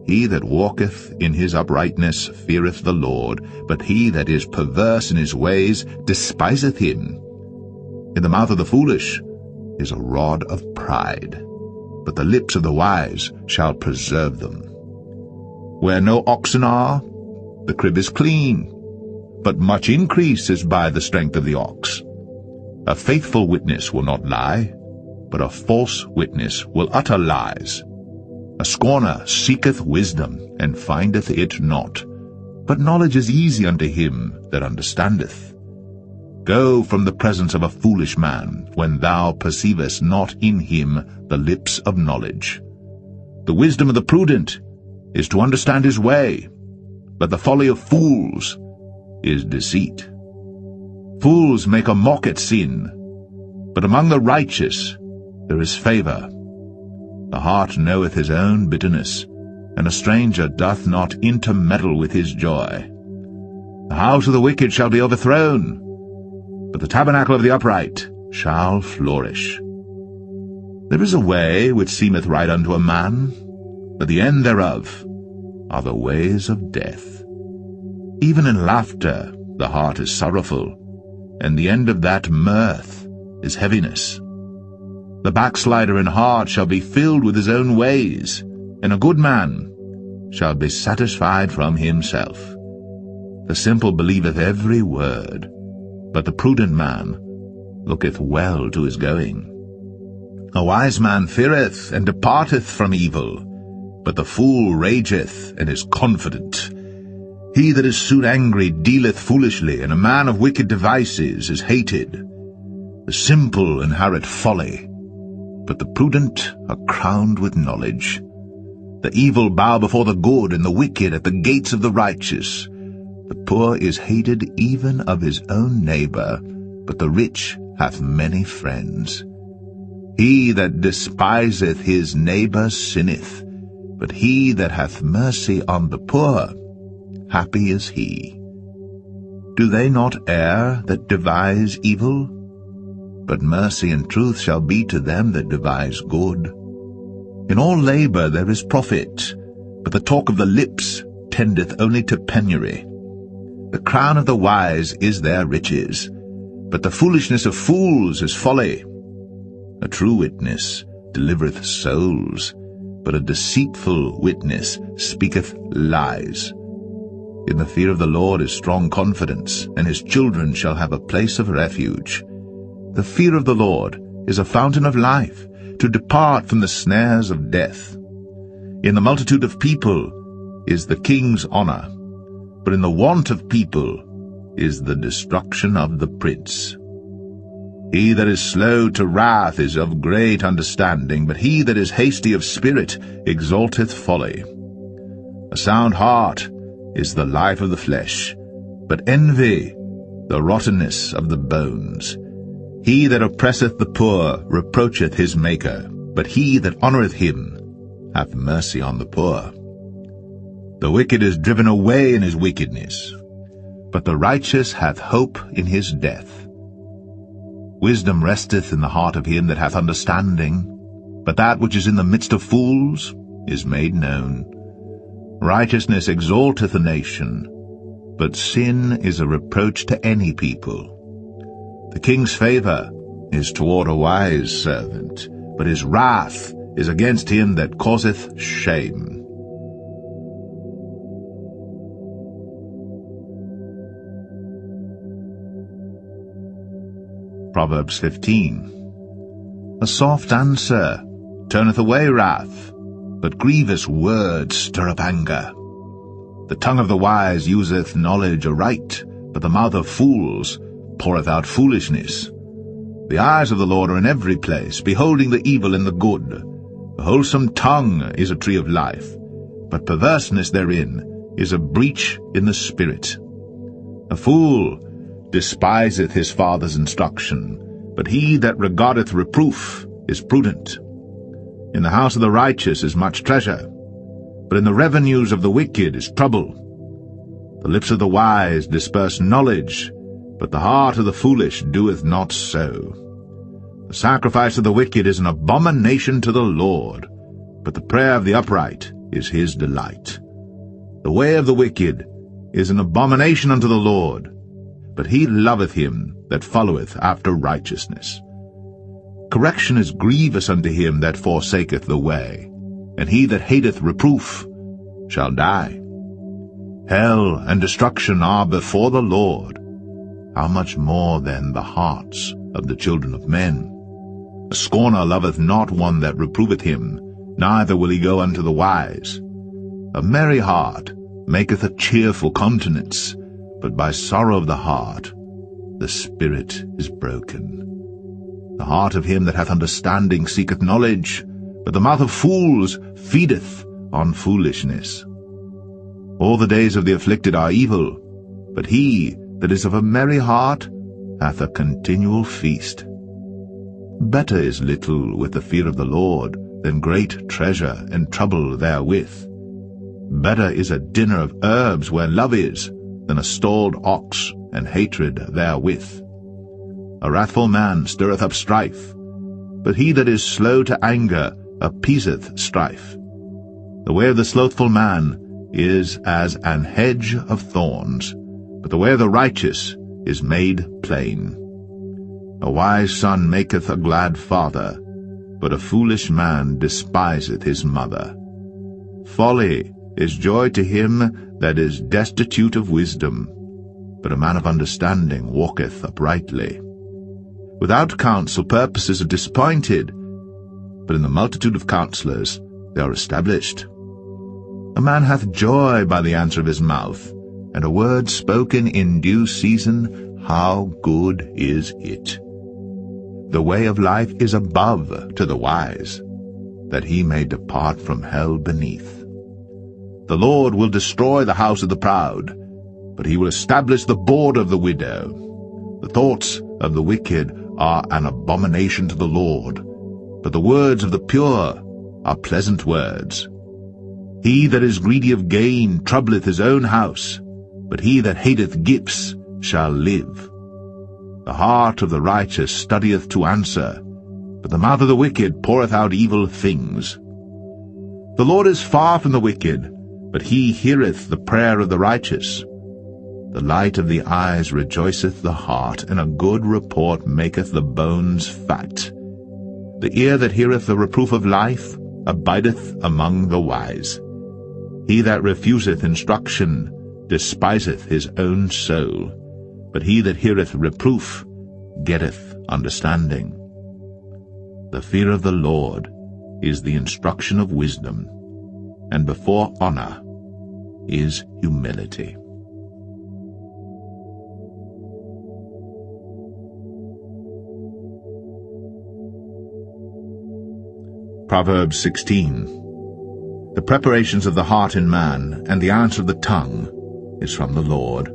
He that walketh in his uprightness feareth the Lord, but he that is perverse in his ways despiseth him. In the mouth of the foolish is a rod of pride, but the lips of the wise shall preserve them. Where no oxen are, the crib is clean, but much increase is by the strength of the ox. A faithful witness will not lie, but a false witness will utter lies. A scorner seeketh wisdom, and findeth it not, but knowledge is easy unto him that understandeth. Go from the presence of a foolish man, when thou perceivest not in him the lips of knowledge. The wisdom of the prudent is to understand his way, but the folly of fools is deceit. Fools make a mock at sin, but among the righteous there is favor. The heart knoweth his own bitterness, and a stranger doth not intermeddle with his joy. The house of the wicked shall be overthrown, but the tabernacle of the upright shall flourish. There is a way which seemeth right unto a man, but the end thereof are the ways of death. Even in laughter the heart is sorrowful, and the end of that mirth is heaviness. The backslider in heart shall be filled with his own ways, and a good man shall be satisfied from himself. The simple believeth every word, but the prudent man looketh well to his going. A wise man feareth and departeth from evil, but the fool rageth and is confident. He that is soon angry dealeth foolishly, and a man of wicked devices is hated. The simple inherit folly, but the prudent are crowned with knowledge. The evil bow before the good, and the wicked at the gates of the righteous. The poor is hated even of his own neighbor, but the rich hath many friends. He that despiseth his neighbor sinneth, but he that hath mercy on the poor, happy is he. Do they not err that devise evil? But mercy and truth shall be to them that devise good. In all labor there is profit, but the talk of the lips tendeth only to penury. The crown of the wise is their riches, but the foolishness of fools is folly. A true witness delivereth souls, but a deceitful witness speaketh lies. In the fear of the Lord is strong confidence, and his children shall have a place of refuge. The fear of the Lord is a fountain of life, to depart from the snares of death. In the multitude of people is the king's honor, but in the want of people is the destruction of the prince. He that is slow to wrath is of great understanding, but he that is hasty of spirit exalteth folly. A sound heart is the life of the flesh, but envy the rottenness of the bones. He that oppresseth the poor reproacheth his Maker, but he that honoureth him hath mercy on the poor. The wicked is driven away in his wickedness, but the righteous hath hope in his death. Wisdom resteth in the heart of him that hath understanding, but that which is in the midst of fools is made known. Righteousness exalteth a nation, but sin is a reproach to any people. The king's favour is toward a wise servant, but his wrath is against him that causeth shame. Proverbs 15. A soft answer turneth away wrath, but grievous words stir up anger. The tongue of the wise useth knowledge aright, but the mouth of fools poureth out foolishness. The eyes of the Lord are in every place, beholding the evil and the good. A wholesome tongue is a tree of life, but perverseness therein is a breach in the spirit. A fool despiseth his father's instruction, but he that regardeth reproof is prudent. In the house of the righteous is much treasure, but in the revenues of the wicked is trouble. The lips of the wise disperse knowledge, but the heart of the foolish doeth not so. The sacrifice of the wicked is an abomination to the Lord, but the prayer of the upright is his delight. The way of the wicked is an abomination unto the Lord, but he loveth him that followeth after righteousness. Correction is grievous unto him that forsaketh the way, and he that hateth reproof shall die. Hell and destruction are before the Lord. How much more then the hearts of the children of men? A scorner loveth not one that reproveth him, neither will he go unto the wise. A merry heart maketh a cheerful countenance, but by sorrow of the heart the spirit is broken. The heart of him that hath understanding seeketh knowledge, but the mouth of fools feedeth on foolishness. All the days of the afflicted are evil, but he that is of a merry heart hath a continual feast. Better is little with the fear of the Lord than great treasure and trouble therewith. Better is a dinner of herbs where love is, than a stalled ox and hatred therewith. A wrathful man stirreth up strife, but he that is slow to anger appeaseth strife. The way of the slothful man is as an hedge of thorns, but the way of the righteous is made plain. A wise son maketh a glad father, but a foolish man despiseth his mother. Folly is joy to him that is destitute of wisdom, but a man of understanding walketh uprightly. Without counsel purposes are disappointed, but in the multitude of counselors they are established. A man hath joy by the answer of his mouth, and a word spoken in due season, how good is it! The way of life is above to the wise, that he may depart from hell beneath. The Lord will destroy the house of the proud, but he will establish the board of the widow. The thoughts of the wicked are an abomination to the Lord, but the words of the pure are pleasant words. He that is greedy of gain troubleth his own house, but he that hateth gifts shall live. The heart of the righteous studieth to answer, but the mouth of the wicked poureth out evil things. The Lord is far from the wicked, but he heareth the prayer of the righteous. The light of the eyes rejoiceth the heart, and a good report maketh the bones fat. The ear that heareth the reproof of life abideth among the wise. He that refuseth instruction despiseth his own soul, but he that heareth reproof getteth understanding. The fear of the Lord is the instruction of wisdom, and before honor is humility. Proverbs 16. The preparations of the heart in man, and the answer of the tongue, is from the Lord.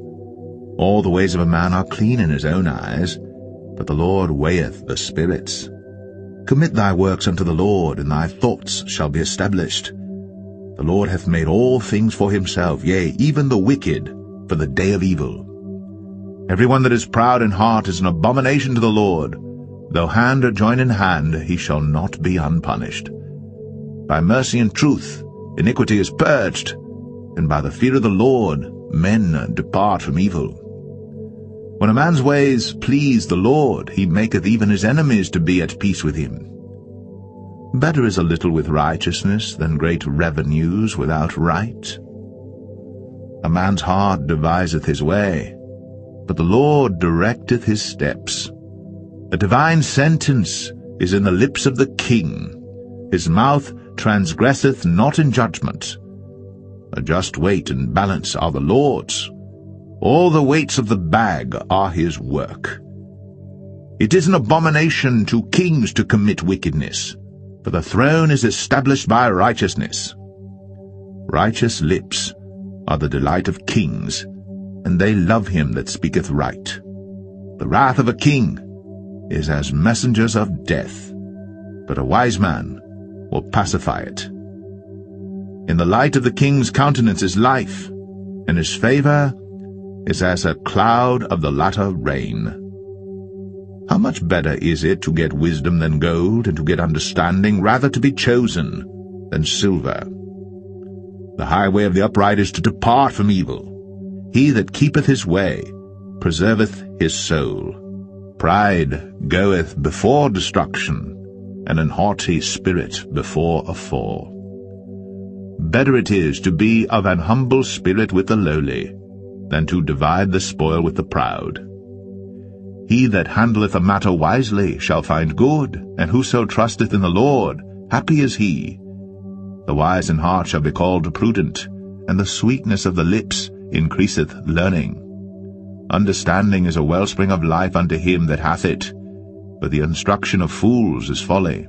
All the ways of a man are clean in his own eyes, but the Lord weigheth the spirits. Commit thy works unto the Lord, and thy thoughts shall be established. The Lord hath made all things for himself, yea, even the wicked, for the day of evil. Every one that is proud in heart is an abomination to the Lord. Though hand or join in hand, he shall not be unpunished. By mercy and truth iniquity is purged, and by the fear of the Lord men depart from evil. When a man's ways please the Lord, he maketh even his enemies to be at peace with him. Better is a little with righteousness than great revenues without right. A man's heart deviseth his way, but the Lord directeth his steps. A divine sentence is in the lips of the king. His mouth transgresseth not in judgment. A just weight and balance are the Lord's. All the weights of the bag are his work. It is an abomination to kings to commit wickedness, for the throne is established by righteousness. Righteous lips are the delight of kings, and they love him that speaketh right. The wrath of a king is as messengers of death, but a wise man will pacify it. In the light of the king's countenance is life, and his favor is as a cloud of the latter rain. How much better is it to get wisdom than gold, and to get understanding rather to be chosen than silver? The highway of the upright is to depart from evil. He that keepeth his way preserveth his soul. Pride goeth before destruction, and an haughty spirit before a fall. Better it is to be of an humble spirit with the lowly, than to divide the spoil with the proud. He that handleth a matter wisely shall find good, and whoso trusteth in the Lord, happy is he. The wise in heart shall be called prudent, and the sweetness of the lips increaseth learning. Understanding is a wellspring of life unto him that hath it, but the instruction of fools is folly.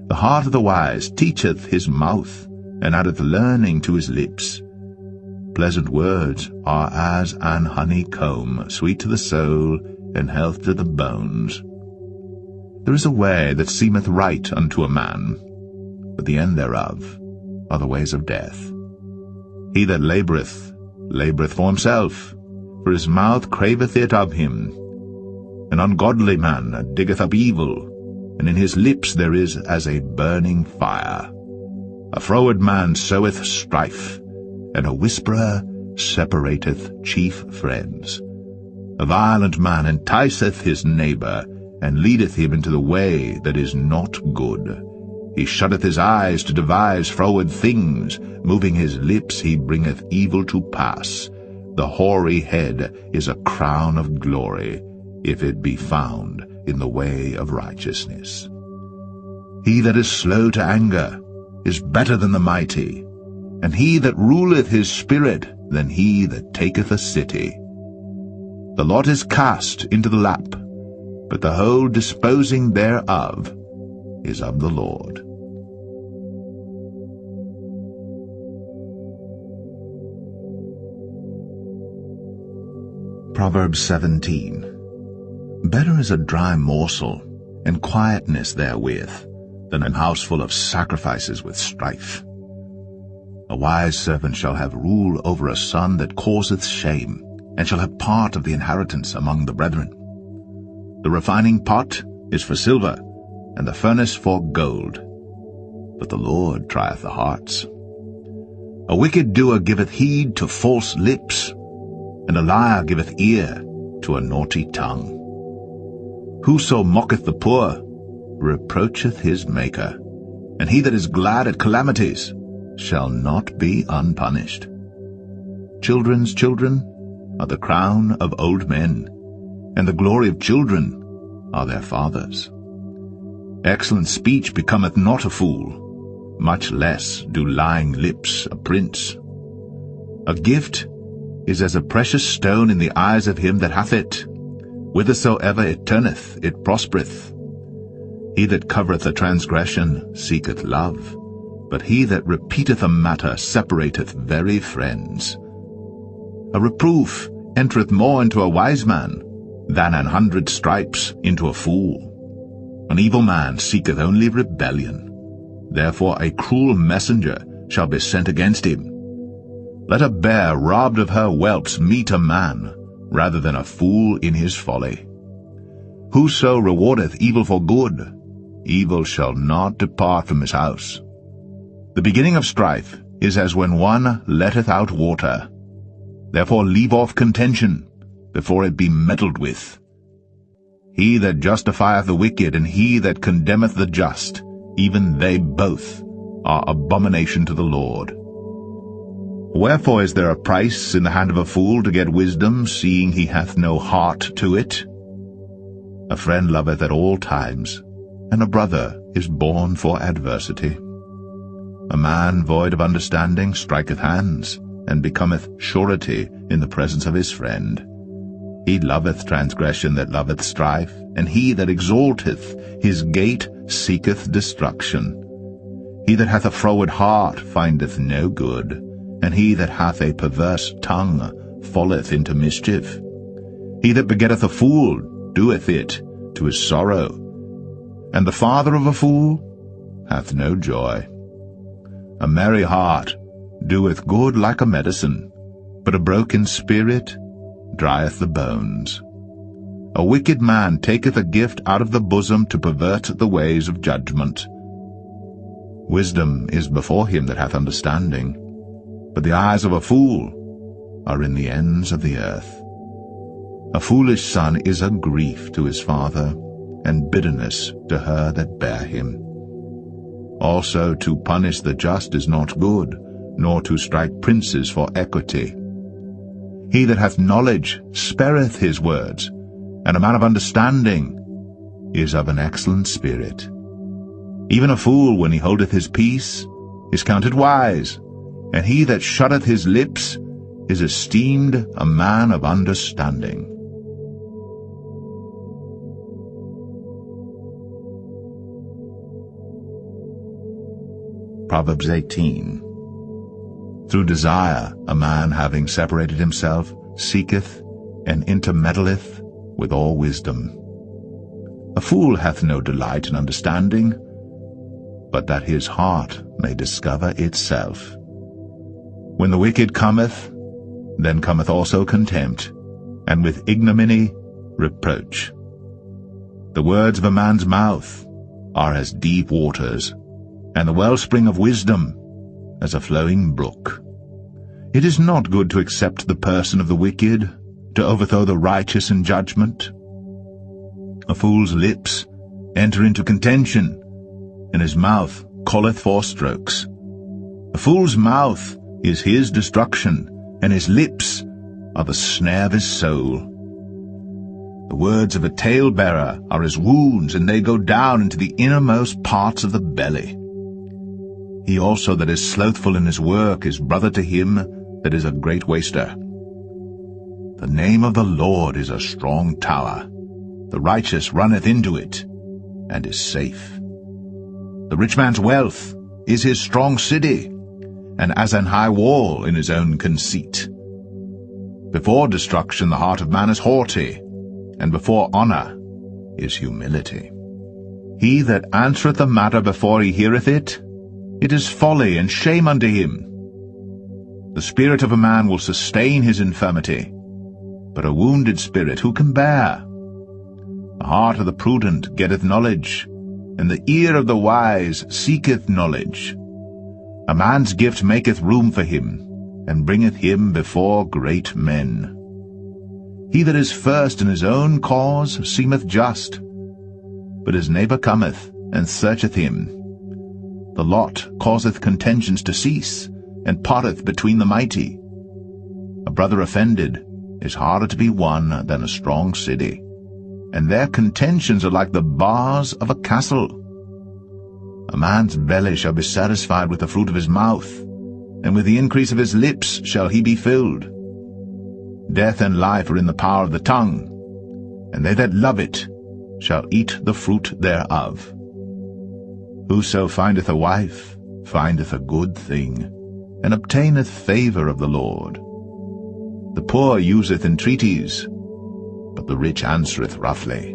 The heart of the wise teacheth his mouth, and addeth learning to his lips. Pleasant words are as an honeycomb, sweet to the soul, and health to the bones. There is a way that seemeth right unto a man, but the end thereof are the ways of death. He that laboureth, laboureth for himself, for his mouth craveth it of him. An ungodly man diggeth up evil, and in his lips there is as a burning fire. A froward man soweth strife, and a whisperer separateth chief friends. A violent man enticeth his neighbour, and leadeth him into the way that is not good. He shutteth his eyes to devise froward things, moving his lips he bringeth evil to pass. The hoary head is a crown of glory, if it be found in the way of righteousness. He that is slow to anger is better than the mighty, and he that ruleth his spirit than he that taketh a city. The lot is cast into the lap, but the whole disposing thereof is of the Lord. Proverbs 17. Better is a dry morsel, and quietness therewith, than an house full of sacrifices with strife. A wise servant shall have rule over a son that causeth shame, and shall have part of the inheritance among the brethren. The refining pot is for silver, and the furnace for gold. But the Lord trieth the hearts. A wicked doer giveth heed to false lips, and a liar giveth ear to a naughty tongue. Whoso mocketh the poor reproacheth his Maker, and he that is glad at calamities shall not be unpunished. Children's children are the crown of old men, and the glory of children are their fathers. Excellent speech becometh not a fool, much less do lying lips a prince. A gift is as a precious stone in the eyes of him that hath it. Whithersoever it turneth, it prospereth. He that covereth a transgression seeketh love, but he that repeateth a matter separateth very friends. A reproof entereth more into a wise man than 100 stripes into a fool. An evil man seeketh only rebellion. Therefore a cruel messenger shall be sent against him. Let a bear robbed of her whelps meet a man, rather than a fool in his folly. Whoso rewardeth evil for good, evil shall not depart from his house. The beginning of strife is as when one letteth out water. Therefore leave off contention, before it be meddled with. He that justifieth the wicked, and he that condemneth the just, even they both are abomination to the Lord. Wherefore is there a price in the hand of a fool to get wisdom, seeing he hath no heart to it? A friend loveth at all times, and a brother is born for adversity. A man void of understanding striketh hands, and becometh surety in the presence of his friend. He loveth transgression that loveth strife, and he that exalteth his gate seeketh destruction. He that hath a froward heart findeth no good, and he that hath a perverse tongue falleth into mischief. He that begetteth a fool doeth it to his sorrow, and the father of a fool hath no joy. A merry heart doeth good like a medicine, but a broken spirit drieth the bones. A wicked man taketh a gift out of the bosom to pervert the ways of judgment. Wisdom is before him that hath understanding, but the eyes of a fool are in the ends of the earth. A foolish son is a grief to his father, and bitterness to her that bare him. Also to punish the just is not good, nor to strike princes for equity. He that hath knowledge spareth his words, and a man of understanding is of an excellent spirit. Even a fool, when he holdeth his peace, is counted wise, and he that shutteth his lips is esteemed a man of understanding. Proverbs 18. Through desire a man, having separated himself, seeketh and intermeddleth with all wisdom. A fool hath no delight in understanding, but that his heart may discover itself. When the wicked cometh, then cometh also contempt, and with ignominy reproach. The words of a man's mouth are as deep waters, and the wellspring of wisdom as a flowing brook. It is not good to accept the person of the wicked, to overthrow the righteous in judgment. A fool's lips enter into contention, and his mouth calleth for strokes. A fool's mouth is his destruction, and his lips are the snare of his soul. The words of a talebearer are as wounds, and they go down into the innermost parts of the belly. He also that is slothful in his work is brother to him that is a great waster. The name of the Lord is a strong tower. The righteous runneth into it, and is safe. The rich man's wealth is his strong city, and as an high wall in his own conceit. Before destruction the heart of man is haughty, and before honor is humility. He that answereth a matter before he heareth it, it is folly and shame unto him. The spirit of a man will sustain his infirmity, but a wounded spirit who can bear? The heart of the prudent getteth knowledge, and the ear of the wise seeketh knowledge. A man's gift maketh room for him, and bringeth him before great men. He that is first in his own cause seemeth just, but his neighbor cometh and searcheth him. The lot causeth contentions to cease, and parteth between the mighty. A brother offended is harder to be won than a strong city, and their contentions are like the bars of a castle. A man's belly shall be satisfied with the fruit of his mouth, and with the increase of his lips shall he be filled. Death and life are in the power of the tongue, and they that love it shall eat the fruit thereof. Whoso findeth a wife findeth a good thing, and obtaineth favor of the Lord. The poor useth entreaties, but the rich answereth roughly.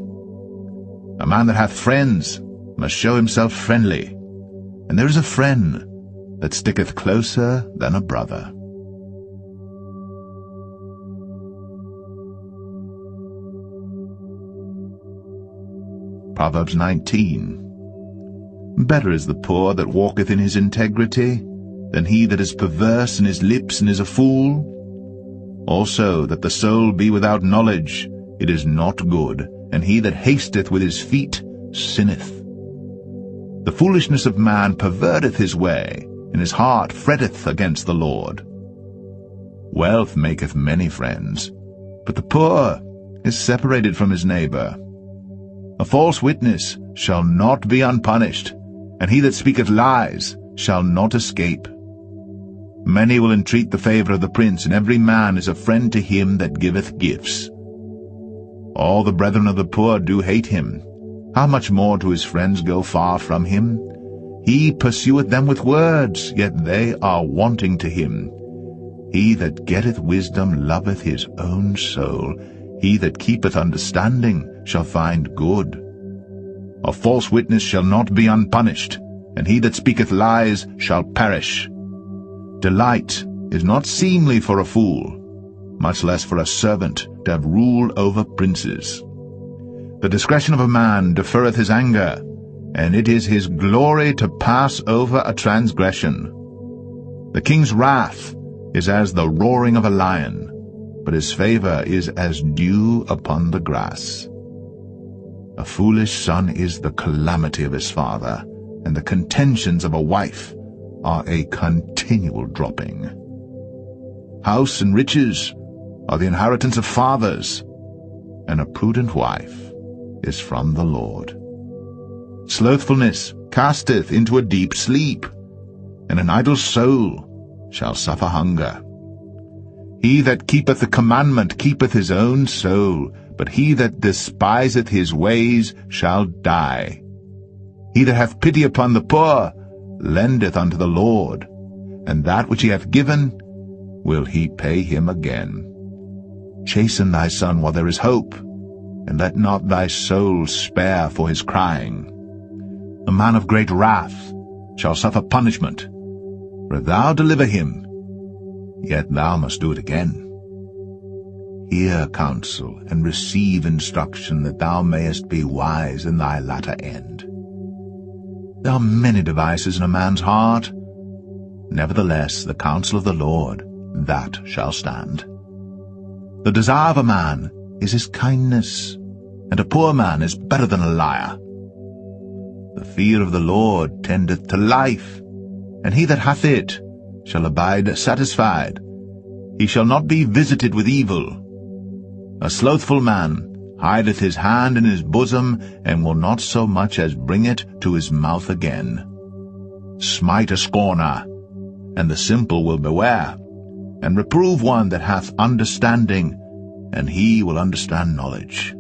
A man that hath friends must show himself friendly, and there is a friend that sticketh closer than a brother. Proverbs 19. Better is the poor that walketh in his integrity, than he that is perverse in his lips and is a fool. Also that the soul be without knowledge, it is not good, and he that hasteth with his feet sinneth. The foolishness of man perverteth his way, and his heart fretteth against the Lord. Wealth maketh many friends, but the poor is separated from his neighbor. A false witness shall not be unpunished, and he that speaketh lies shall not escape. Many will entreat the favor of the prince, and every man is a friend to him that giveth gifts. All the brethren of the poor do hate him. How much more do his friends go far from him? He pursueth them with words, yet they are wanting to him. He that getteth wisdom loveth his own soul. He that keepeth understanding shall find good. A false witness shall not be unpunished, and he that speaketh lies shall perish. Delight is not seemly for a fool, much less for a servant to have rule over princes. The discretion of a man deferreth his anger, and it is his glory to pass over a transgression. The king's wrath is as the roaring of a lion, but his favor is as dew upon the grass. A foolish son is the calamity of his father, and the contentions of a wife are a continual dropping. House and riches are the inheritance of fathers, and a prudent wife is from the Lord. Slothfulness casteth into a deep sleep, and an idle soul shall suffer hunger. He that keepeth the commandment keepeth his own soul, but he that despiseth his ways shall die. He that hath pity upon the poor lendeth unto the Lord, and that which he hath given will he pay him again. Chasten thy son while there is hope, and let not thy soul spare for his crying. A man of great wrath shall suffer punishment, for if thou deliver him, yet thou must do it again. Hear counsel, and receive instruction, that thou mayest be wise in thy latter end. There are many devices in a man's heart. Nevertheless, the counsel of the Lord, that shall stand. The desire of a man is his kindness, and a poor man is better than a liar. The fear of the Lord tendeth to life, and he that hath it shall abide satisfied. He shall not be visited with evil. A slothful man hideth his hand in his bosom, and will not so much as bring it to his mouth again. Smite a scorner, and the simple will beware. and reprove one that hath understanding, and he will understand knowledge.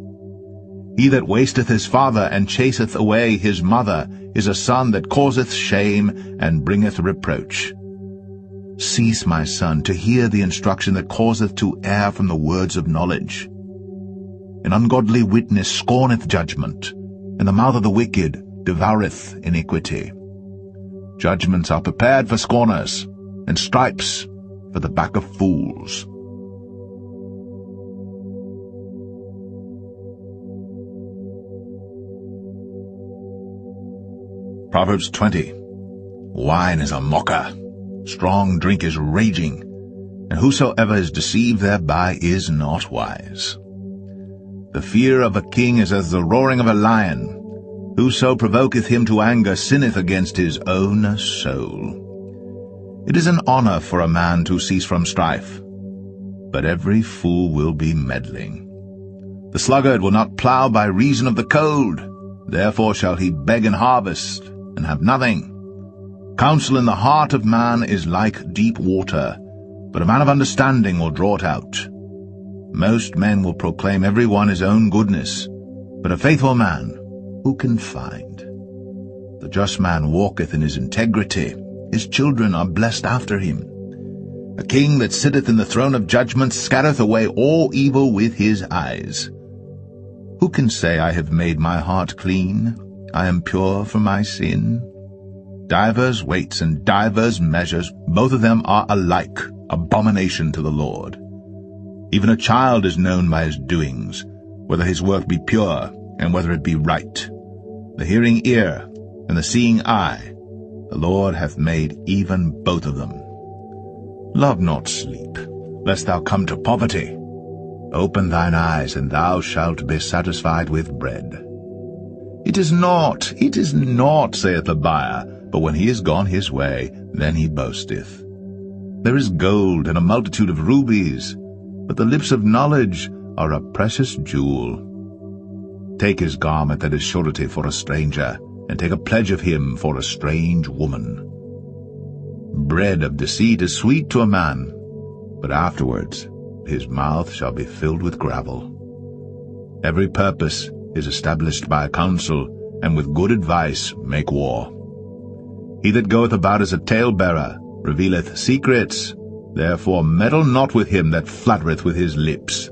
He that wasteth his father and chaseth away his mother is a son that causeth shame and bringeth reproach. Cease, my son, to hear the instruction that causeth to err from the words of knowledge. An ungodly witness scorneth judgment, and the mouth of the wicked devoureth iniquity. Judgments are prepared for scorners, and stripes for the back of fools. Proverbs 20. Wine is a mocker, strong drink is raging, and whosoever is deceived thereby is not wise. The fear of a king is as the roaring of a lion. Whoso provoketh him to anger sinneth against his own soul. It is an honor for a man to cease from strife, but every fool will be meddling. The sluggard will not plow by reason of the cold, therefore shall he beg in harvest, and have nothing. Counsel in the heart of man is like deep water, but a man of understanding will draw it out. Most men will proclaim every one his own goodness, but a faithful man who can find? The just man walketh in his integrity, his children are blessed after him. A king that sitteth in the throne of judgment scattereth away all evil with his eyes. Who can say, I have made my heart clean, I am pure from my sin? Divers weights and divers measures, both of them are alike, abomination to the Lord. Even a child is known by his doings, whether his work be pure, and whether it be right. The hearing ear and the seeing eye, the Lord hath made even both of them. Love not sleep, lest thou come to poverty. Open thine eyes, and thou shalt be satisfied with bread. It is not, saith the buyer, but when he is gone his way, then he boasteth. There is gold and a multitude of rubies, but the lips of knowledge are a precious jewel. Take his garment that is surety for a stranger, and take a pledge of him for a strange woman. Bread of deceit is sweet to a man, but afterwards his mouth shall be filled with gravel. Every purpose is established by counsel, and with good advice make war. He that goeth about as a talebearer revealeth secrets, therefore meddle not with him that flattereth with his lips.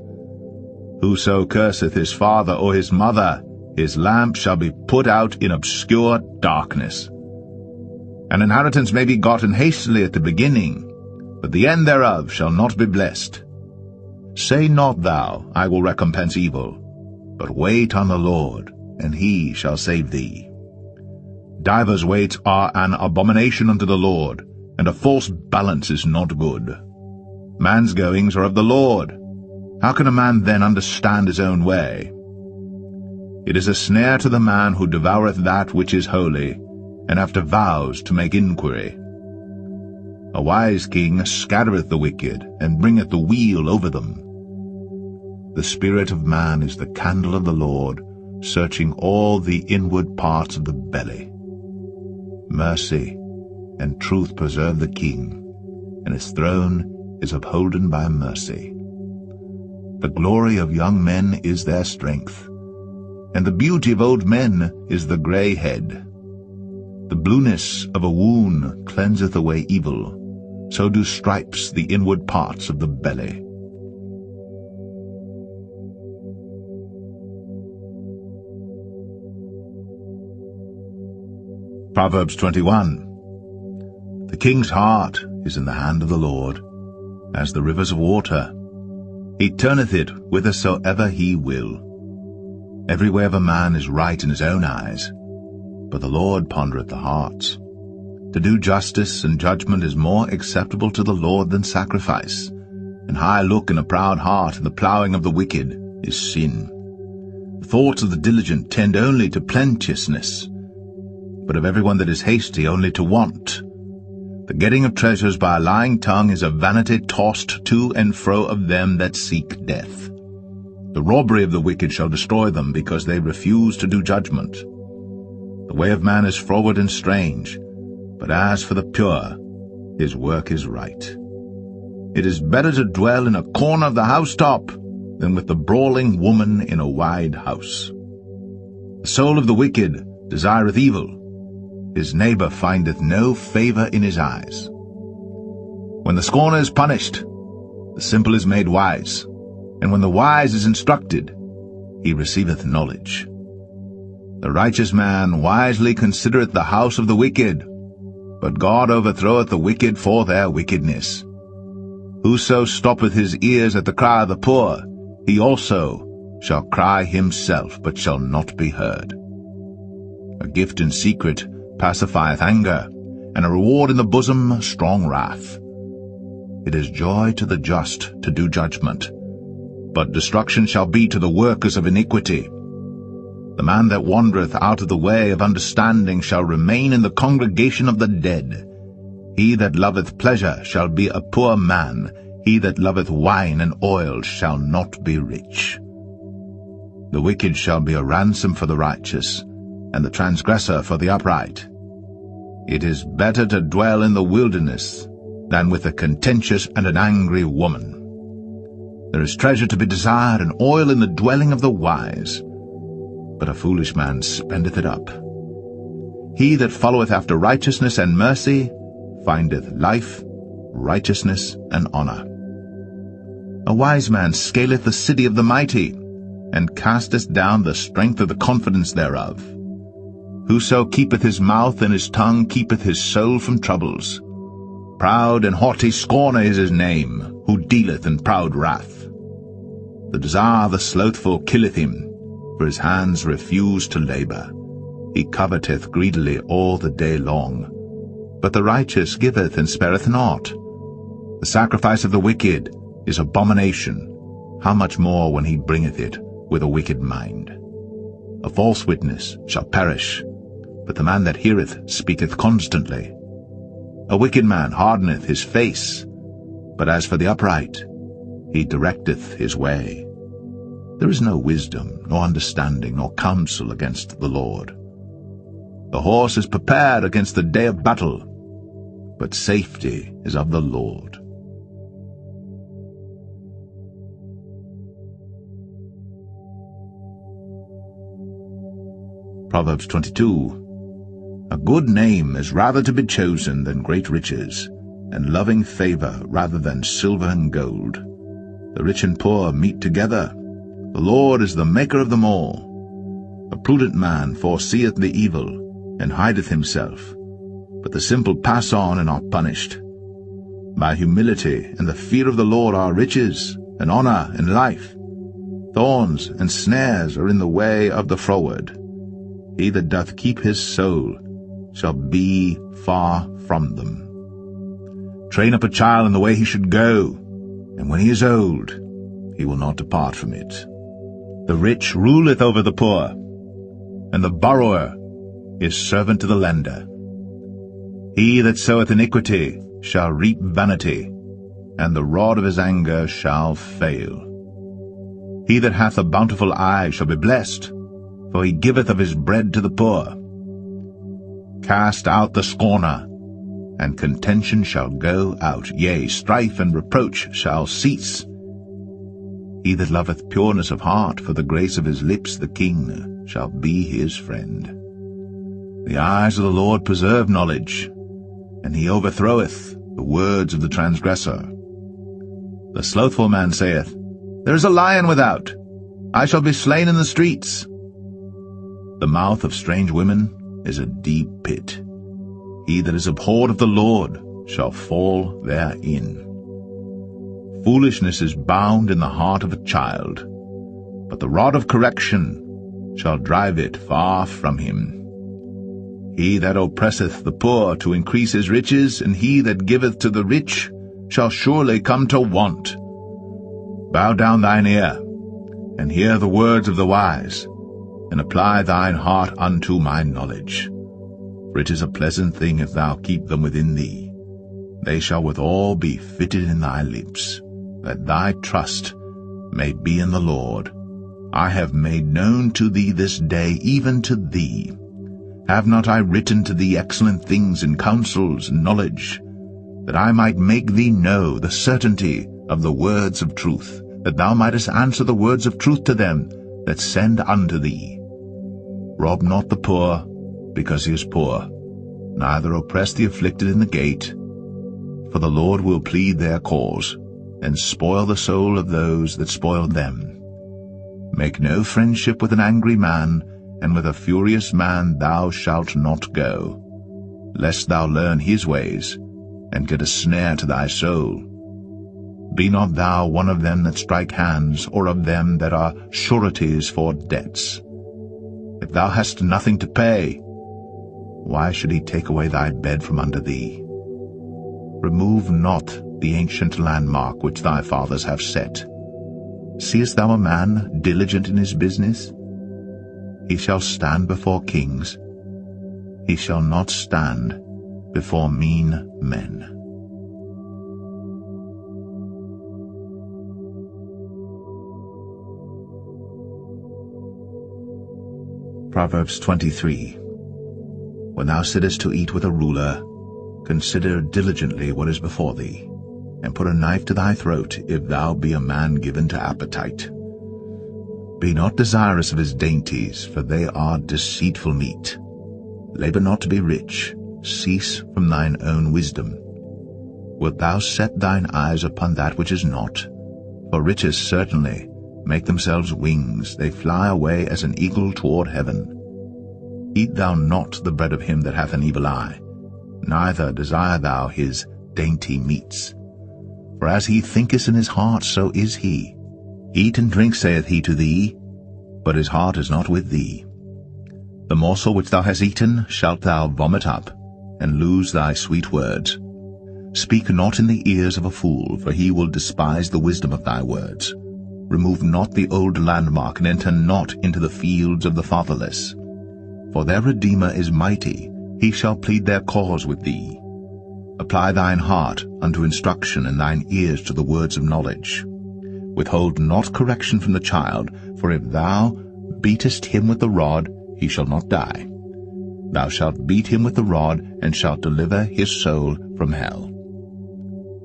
Whoso curseth his father or his mother, his lamp shall be put out in obscure darkness. An inheritance may be gotten hastily at the beginning, but the end thereof shall not be blessed. Say not thou, I will recompense evil, but wait on the Lord, and he shall save thee. Divers weights are an abomination unto the Lord, and a false balance is not good. Man's goings are of the Lord. How can a man then understand his own way? It is a snare to the man who devoureth that which is holy, and after vows to make inquiry. A wise king scattereth the wicked, and bringeth the weal over them. The spirit of man is the candle of the Lord, searching all the inward parts of the belly. Mercy and truth preserve the king, and his throne is upholden by mercy. The glory of young men is their strength, and the beauty of old men is the grey head. The blueness of a wound cleanseth away evil, so do stripes the inward parts of the belly. Proverbs 21. The king's heart is in the hand of the Lord, as the rivers of water. He turneth it whithersoever he will. Every way of a man is right in his own eyes, but the Lord pondereth the hearts. To do justice and judgment is more acceptable to the Lord than sacrifice, and high look and a proud heart and the plowing of the wicked is sin. The thoughts of the diligent tend only to plenteousness, but of every one that is hasty only to want. The getting of treasures by a lying tongue is a vanity tossed to and fro of them that seek death. The robbery of the wicked shall destroy them, because they refuse to do judgment. The way of man is froward and strange, but as for the pure, his work is right. It is better to dwell in a corner of the housetop than with the brawling woman in a wide house. The soul of the wicked desireth evil. His neighbor findeth no favor in his eyes. When the scorner is punished, the simple is made wise, and when the wise is instructed, he receiveth knowledge. The righteous man wisely considereth the house of the wicked, but God overthroweth the wicked for their wickedness. Whoso stoppeth his ears at the cry of the poor, he also shall cry himself, but shall not be heard. A gift in secret pacifieth anger, and a reward in the bosom strong wrath. It is joy to the just to do judgment, but destruction shall be to the workers of iniquity. The man that wandereth out of the way of understanding shall remain in the congregation of the dead. He that loveth pleasure shall be a poor man. He that loveth wine and oil shall not be rich. The wicked shall be a ransom for the righteous, and the transgressor for the upright. It is better to dwell in the wilderness than with a contentious and an angry woman. There is treasure to be desired and oil in the dwelling of the wise, but a foolish man spendeth it up. He that followeth after righteousness and mercy findeth life, righteousness, and honor. A wise man scaleth the city of the mighty, and casteth down the strength of the confidence thereof. Whoso keepeth his mouth and his tongue keepeth his soul from troubles. Proud and haughty scorner is his name, who dealeth in proud wrath. The desire of the slothful killeth him, for his hands refuse to labor. He coveteth greedily all the day long. But the righteous giveth and spareth not. The sacrifice of the wicked is abomination. How much more when he bringeth it with a wicked mind? A false witness shall perish, but the man that heareth speaketh constantly. A wicked man hardeneth his face, but as for the upright, he directeth his way. There is no wisdom, nor understanding, nor counsel against the Lord. The horse is prepared against the day of battle, but safety is of the Lord. Proverbs 22. A good name is rather to be chosen than great riches, and loving favor rather than silver and gold. The rich and poor meet together. The Lord is the maker of them all. A prudent man foreseeth the evil, and hideth himself, but the simple pass on and are punished. By humility and the fear of the Lord are riches, and honor, and life. Thorns and snares are in the way of the froward. He that doth keep his soul shall be far from them. Train up a child in the way he should go, and when he is old, he will not depart from it. The rich ruleth over the poor, and the borrower is servant to the lender. He that soweth iniquity shall reap vanity, and the rod of his anger shall fail. He that hath a bountiful eye shall be blessed, for he giveth of his bread to the poor. Cast out the scorner, and contention shall go out, yea, strife and reproach shall cease. He that loveth pureness of heart, for the grace of his lips the king shall be his friend. The eyes of the Lord preserve knowledge, and he overthroweth the words of the transgressor. The slothful man saith, There is a lion without, I shall be slain in the streets. The mouth of strange women is a deep pit. He that is abhorred of the Lord shall fall therein. Foolishness is bound in the heart of a child, but the rod of correction shall drive it far from him. He that oppresseth the poor to increase his riches, and he that giveth to the rich shall surely come to want. Bow down thine ear, and hear the words of the wise, and apply thine heart unto my knowledge. For it is a pleasant thing if thou keep them within thee. They shall withal be fitted in thy lips, that thy trust may be in the Lord. I have made known to thee this day, even to thee. Have not I written to thee excellent things in counsels and knowledge, that I might make thee know the certainty of the words of truth, that thou mightest answer the words of truth to them that send unto thee. Rob not the poor, because he is poor, neither oppress the afflicted in the gate, for the Lord will plead their cause, and spoil the soul of those that spoil them. Make no friendship with an angry man, and with a furious man thou shalt not go, lest thou learn his ways, and get a snare to thy soul. Be not thou one of them that strike hands, or of them that are sureties for debts. If thou hast nothing to pay, why should he take away thy bed from under thee? Remove not the ancient landmark which thy fathers have set. Seest thou a man diligent in his business? He shall stand before kings. He shall not stand before mean men. Proverbs 23. When thou sittest to eat with a ruler, consider diligently what is before thee, and put a knife to thy throat, if thou be a man given to appetite. Be not desirous of his dainties, for they are deceitful meat. Labor not to be rich, cease from thine own wisdom. Wilt thou set thine eyes upon that which is not? For riches certainly make themselves wings, they fly away as an eagle toward heaven. Eat thou not the bread of him that hath an evil eye, neither desire thou his dainty meats. For as he thinketh in his heart, so is he. Eat and drink, saith he to thee, but his heart is not with thee. The morsel which thou hast eaten shalt thou vomit up, and lose thy sweet words. Speak not in the ears of a fool, for he will despise the wisdom of thy words. Remove not the old landmark, and enter not into the fields of the fatherless. For their Redeemer is mighty, he shall plead their cause with thee. Apply thine heart unto instruction, and thine ears to the words of knowledge. Withhold not correction from the child, for if thou beatest him with the rod, he shall not die. Thou shalt beat him with the rod, and shalt deliver his soul from hell.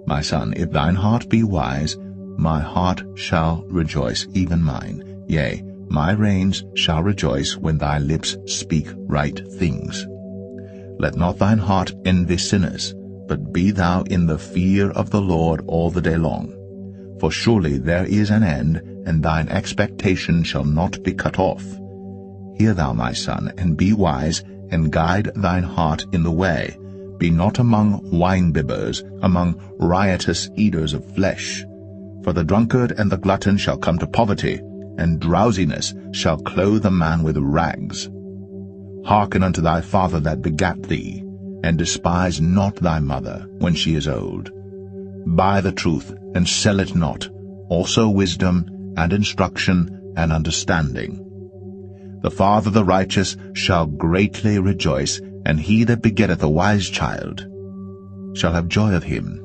My son, if thine heart be wise, my heart shall rejoice, even mine. Yea, my reins shall rejoice when thy lips speak right things. Let not thine heart envy sinners, but be thou in the fear of the Lord all the day long. For surely there is an end, and thine expectation shall not be cut off. Hear thou, my son, and be wise, and guide thine heart in the way. Be not among winebibbers, among riotous eaters of flesh. For the drunkard and the glutton shall come to poverty, and drowsiness shall clothe a man with rags. Hearken unto thy father that begat thee, and despise not thy mother when she is old. Buy the truth, and sell it not, also wisdom, and instruction, and understanding. The father of the righteous shall greatly rejoice, and he that begetteth a wise child shall have joy of him.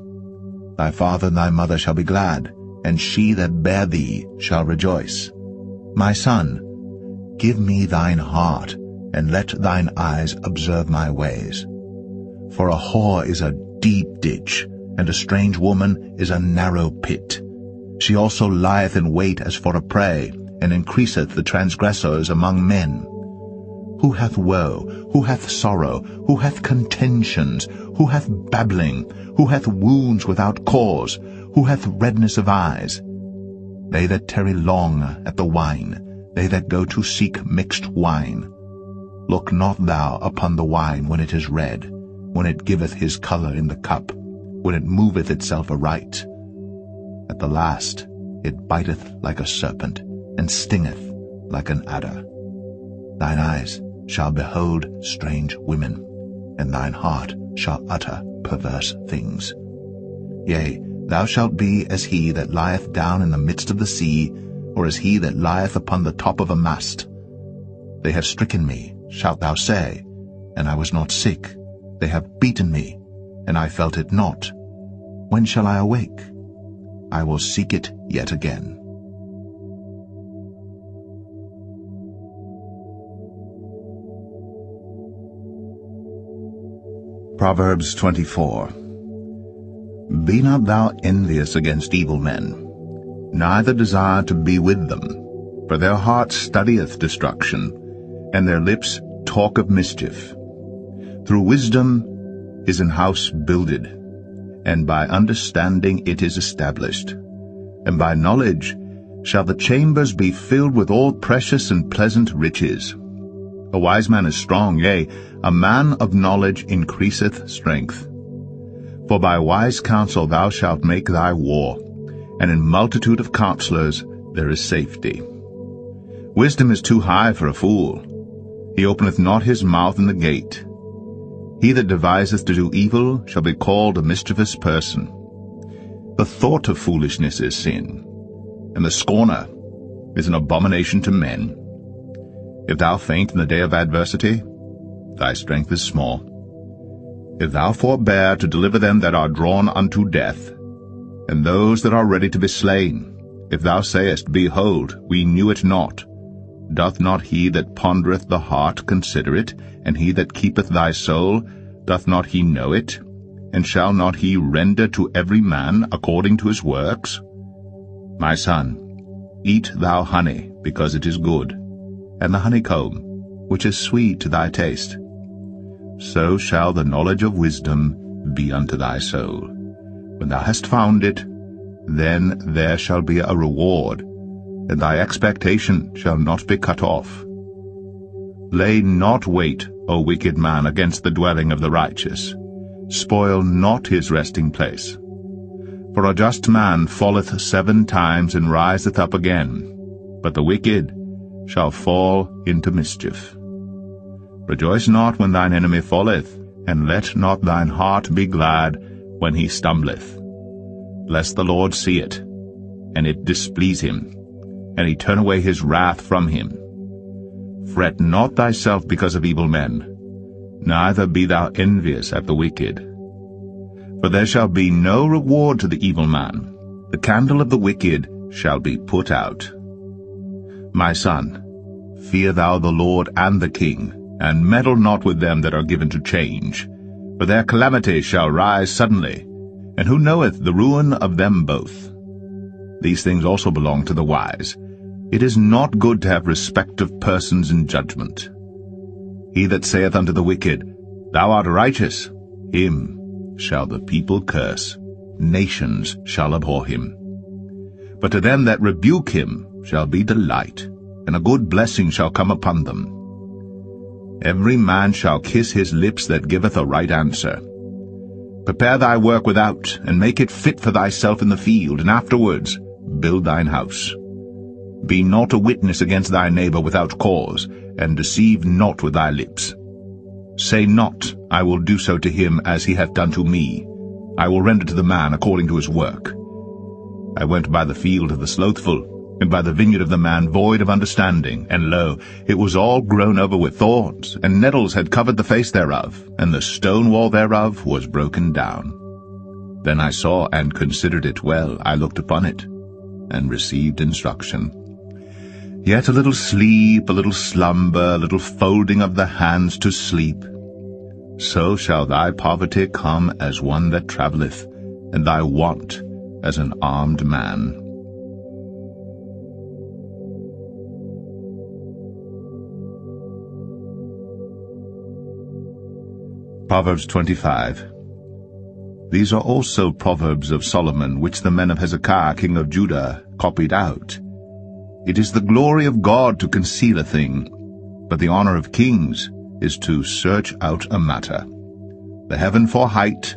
Thy father and thy mother shall be glad, and she that bare thee shall rejoice. My son, give me thine heart, and let thine eyes observe my ways. For a whore is a deep ditch, and a strange woman is a narrow pit. She also lieth in wait as for a prey, and increaseth the transgressors among men. Who hath woe? Who hath sorrow? Who hath contentions? Who hath babbling? Who hath wounds without cause? Who hath redness of eyes? They that tarry long at the wine, they that go to seek mixed wine. Look not thou upon the wine when it is red, when it giveth his colour in the cup, when it moveth itself aright. At the last it biteth like a serpent, and stingeth like an adder. Thine eyes shall behold strange women, and thine heart shall utter perverse things. Yea, thou shalt be as he that lieth down in the midst of the sea, or as he that lieth upon the top of a mast. They have stricken me, shalt thou say, and I was not sick. They have beaten me, and I felt it not. When shall I awake? I will seek it yet again. Proverbs 24. Be not thou envious against evil men, neither desire to be with them, for their heart studieth destruction, and their lips talk of mischief. Through wisdom is an house builded, and by understanding it is established. And by knowledge shall the chambers be filled with all precious and pleasant riches. A wise man is strong, yea, a man of knowledge increaseth strength. For by wise counsel thou shalt make thy war, and in multitude of counselors there is safety. Wisdom is too high for a fool. He openeth not his mouth in the gate. He that deviseth to do evil shall be called a mischievous person. The thought of foolishness is sin, and the scorner is an abomination to men. If thou faint in the day of adversity, thy strength is small. If thou forbear to deliver them that are drawn unto death, and those that are ready to be slain, if thou sayest, Behold, we knew it not, doth not he that pondereth the heart consider it, and he that keepeth thy soul, doth not he know it? And shall not he render to every man according to his works? My son, eat thou honey, because it is good, and the honeycomb, which is sweet to thy taste. So shall the knowledge of wisdom be unto thy soul. When thou hast found it, then there shall be a reward, and thy expectation shall not be cut off. Lay not wait, O wicked man, against the dwelling of the righteous. Spoil not his resting place. For a just man falleth 7 times and riseth up again, but the wicked shall fall into mischief. Rejoice not when thine enemy falleth, and let not thine heart be glad when he stumbleth. Lest the Lord see it, and it displease him, and he turn away his wrath from him. Fret not thyself because of evil men, neither be thou envious at the wicked. For there shall be no reward to the evil man. The candle of the wicked shall be put out. My son, fear thou the Lord and the king, and meddle not with them that are given to change. For their calamity shall rise suddenly, and who knoweth the ruin of them both? These things also belong to the wise. It is not good to have respect of persons in judgment. He that saith unto the wicked, Thou art righteous, him shall the people curse, nations shall abhor him. But to them that rebuke him shall be delight, and a good blessing shall come upon them. Every man shall kiss his lips that giveth a right answer. Prepare thy work without, and make it fit for thyself in the field, and afterwards build thine house. Be not a witness against thy neighbor without cause, and deceive not with thy lips. Say not, I will do so to him as he hath done to me. I will render to the man according to his work. I went by the field of the slothful, and by the vineyard of the man void of understanding, and lo, it was all grown over with thorns, and nettles had covered the face thereof, and the stone wall thereof was broken down. Then I saw and considered it well, I looked upon it, and received instruction. Yet a little sleep, a little slumber, a little folding of the hands to sleep. So shall thy poverty come as one that travelleth, and thy want as an armed man. Proverbs 25. These are also Proverbs of Solomon, which the men of Hezekiah king of Judah copied out. It is the glory of God to conceal a thing, but the honor of kings is to search out a matter. The heaven for height,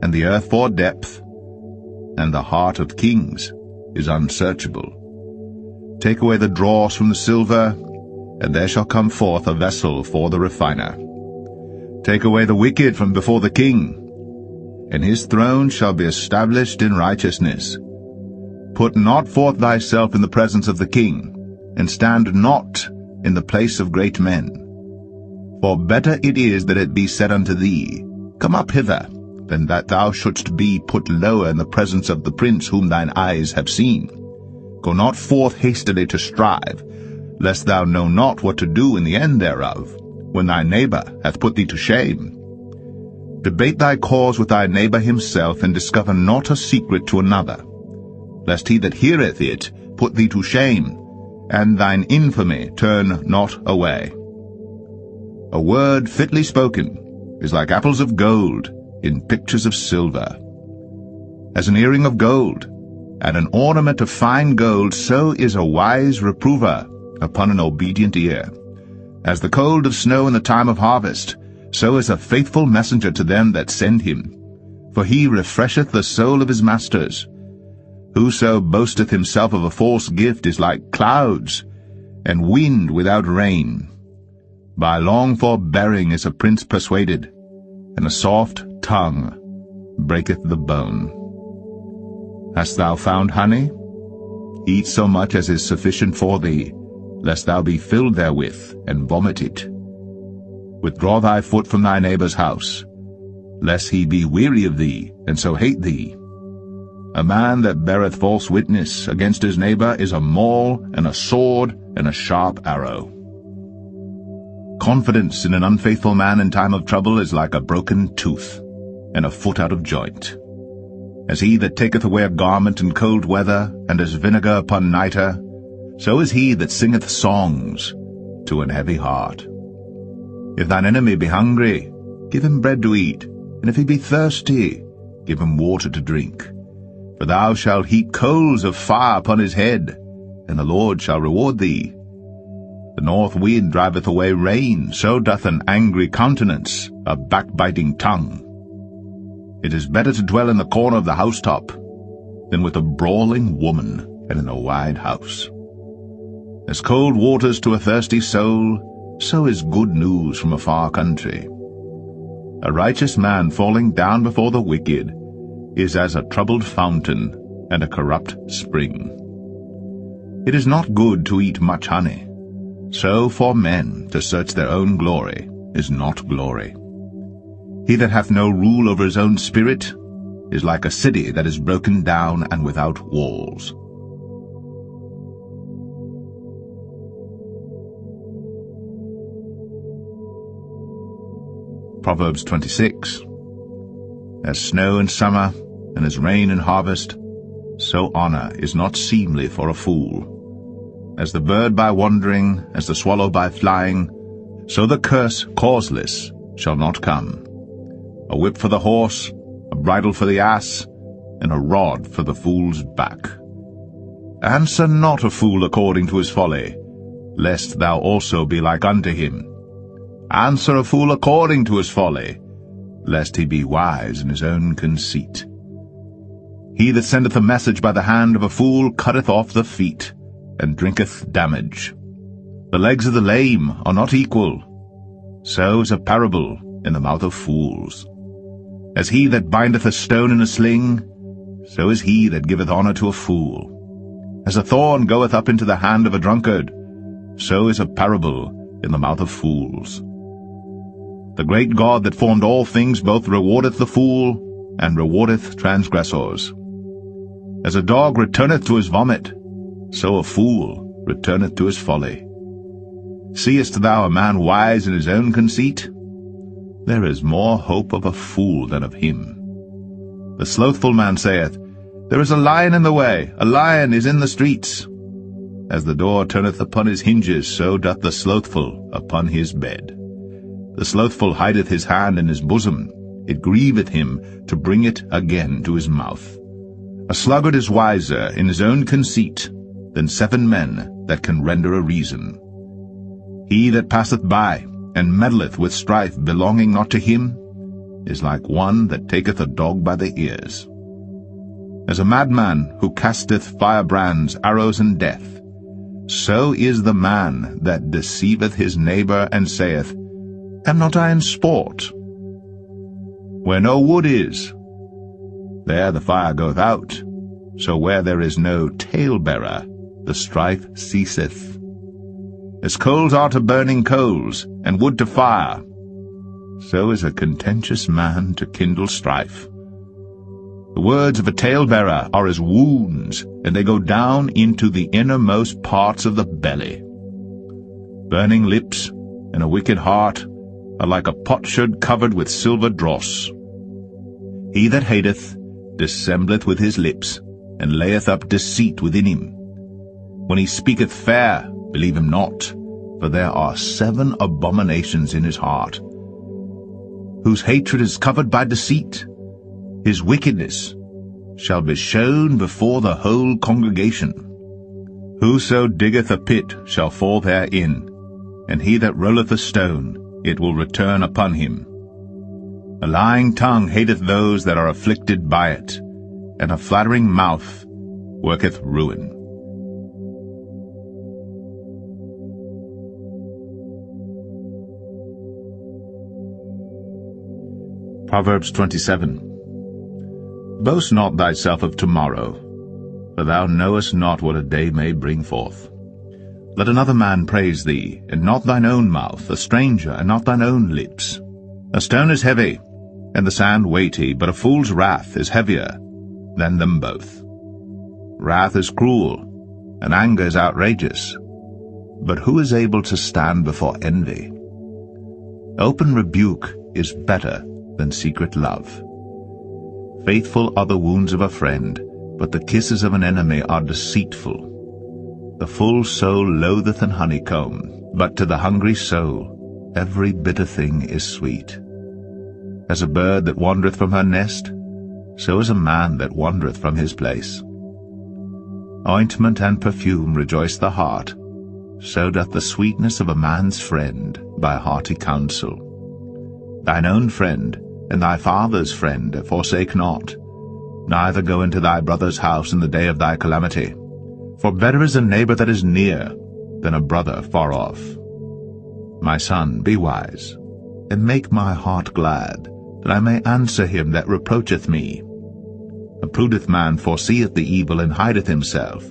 and the earth for depth, and the heart of kings is unsearchable. Take away the dross from the silver, and there shall come forth a vessel for the refiner. Take away the wicked from before the king, and his throne shall be established in righteousness. Put not forth thyself in the presence of the king, and stand not in the place of great men. For better it is that it be said unto thee, Come up hither, than that thou shouldst be put lower in the presence of the prince whom thine eyes have seen. Go not forth hastily to strive, lest thou know not what to do in the end thereof, when thy neighbor hath put thee to shame. Debate thy cause with thy neighbor himself, and discover not a secret to another, lest he that heareth it put thee to shame, and thine infamy turn not away. A word fitly spoken is like apples of gold in pictures of silver. As an earring of gold and an ornament of fine gold, so is a wise reprover upon an obedient ear. As the cold of snow in the time of harvest, so is a faithful messenger to them that send him. For he refresheth the soul of his masters. Whoso boasteth himself of a false gift is like clouds, and wind without rain. By long forbearing is a prince persuaded, and a soft tongue breaketh the bone. Hast thou found honey? Eat so much as is sufficient for thee, lest thou be filled therewith, and vomit it. Withdraw thy foot from thy neighbor's house, lest he be weary of thee, and so hate thee. A man that beareth false witness against his neighbor is a maul, and a sword, and a sharp arrow. Confidence in an unfaithful man in time of trouble is like a broken tooth, and a foot out of joint. As he that taketh away a garment in cold weather, and as vinegar upon nitre, so is he that singeth songs to an heavy heart. If thine enemy be hungry, give him bread to eat, and if he be thirsty, give him water to drink. For thou shalt heap coals of fire upon his head, and the Lord shall reward thee. The north wind driveth away rain, so doth an angry countenance a backbiting tongue. It is better to dwell in the corner of the housetop than with a brawling woman and in a wide house. As cold waters to a thirsty soul, so is good news from a far country. A righteous man falling down before the wicked is as a troubled fountain and a corrupt spring. It is not good to eat much honey, so for men to search their own glory is not glory. He that hath no rule over his own spirit is like a city that is broken down and without walls. Proverbs 26. As snow in summer, and as rain in harvest, so honor is not seemly for a fool. As the bird by wandering, as the swallow by flying, so the curse causeless shall not come. A whip for the horse, a bridle for the ass, and a rod for the fool's back. Answer not a fool according to his folly, lest thou also be like unto him. Answer a fool according to his folly, lest he be wise in his own conceit. He that sendeth a message by the hand of a fool cutteth off the feet, and drinketh damage. The legs of the lame are not equal, so is a parable in the mouth of fools. As he that bindeth a stone in a sling, so is he that giveth honor to a fool. As a thorn goeth up into the hand of a drunkard, so is a parable in the mouth of fools. The great God that formed all things both rewardeth the fool, and rewardeth transgressors. As a dog returneth to his vomit, so a fool returneth to his folly. Seest thou a man wise in his own conceit? There is more hope of a fool than of him. The slothful man saith, There is a lion in the way, a lion is in the streets. As the door turneth upon his hinges, so doth the slothful upon his bed. The slothful hideth his hand in his bosom, it grieveth him to bring it again to his mouth. A sluggard is wiser in his own conceit than 7 men that can render a reason. He that passeth by, and meddleth with strife belonging not to him, is like one that taketh a dog by the ears. As a madman who casteth firebrands, arrows, and death, so is the man that deceiveth his neighbor, and saith, Am not I in sport? Where no wood is, there the fire goeth out, so where there is no talebearer, the strife ceaseth. As coals are to burning coals, and wood to fire, so is a contentious man to kindle strife. The words of a talebearer are as wounds, and they go down into the innermost parts of the belly. Burning lips and a wicked heart are like a potsherd covered with silver dross. He that hateth dissembleth with his lips, and layeth up deceit within him. When he speaketh fair, believe him not, for there are 7 abominations in his heart. Whose hatred is covered by deceit, his wickedness shall be shown before the whole congregation. Whoso diggeth a pit shall fall therein, and he that rolleth a stone, it will return upon him. A lying tongue hateth those that are afflicted by it, and a flattering mouth worketh ruin. Proverbs 27. Boast not thyself of tomorrow, for thou knowest not what a day may bring forth. Let another man praise thee, and not thine own mouth, a stranger, and not thine own lips. A stone is heavy, and the sand weighty, but a fool's wrath is heavier than them both. Wrath is cruel, and anger is outrageous, but who is able to stand before envy? Open rebuke is better than secret love. Faithful are the wounds of a friend, but the kisses of an enemy are deceitful. The full soul loatheth an honeycomb, but to the hungry soul every bitter thing is sweet. As a bird that wandereth from her nest, so is a man that wandereth from his place. Ointment and perfume rejoice the heart, so doth the sweetness of a man's friend by hearty counsel. Thine own friend and thy father's friend forsake not, neither go into thy brother's house in the day of thy calamity. For better is a neighbor that is near than a brother far off. My son, be wise, and make my heart glad, that I may answer him that reproacheth me. A prudent man foreseeth the evil and hideth himself,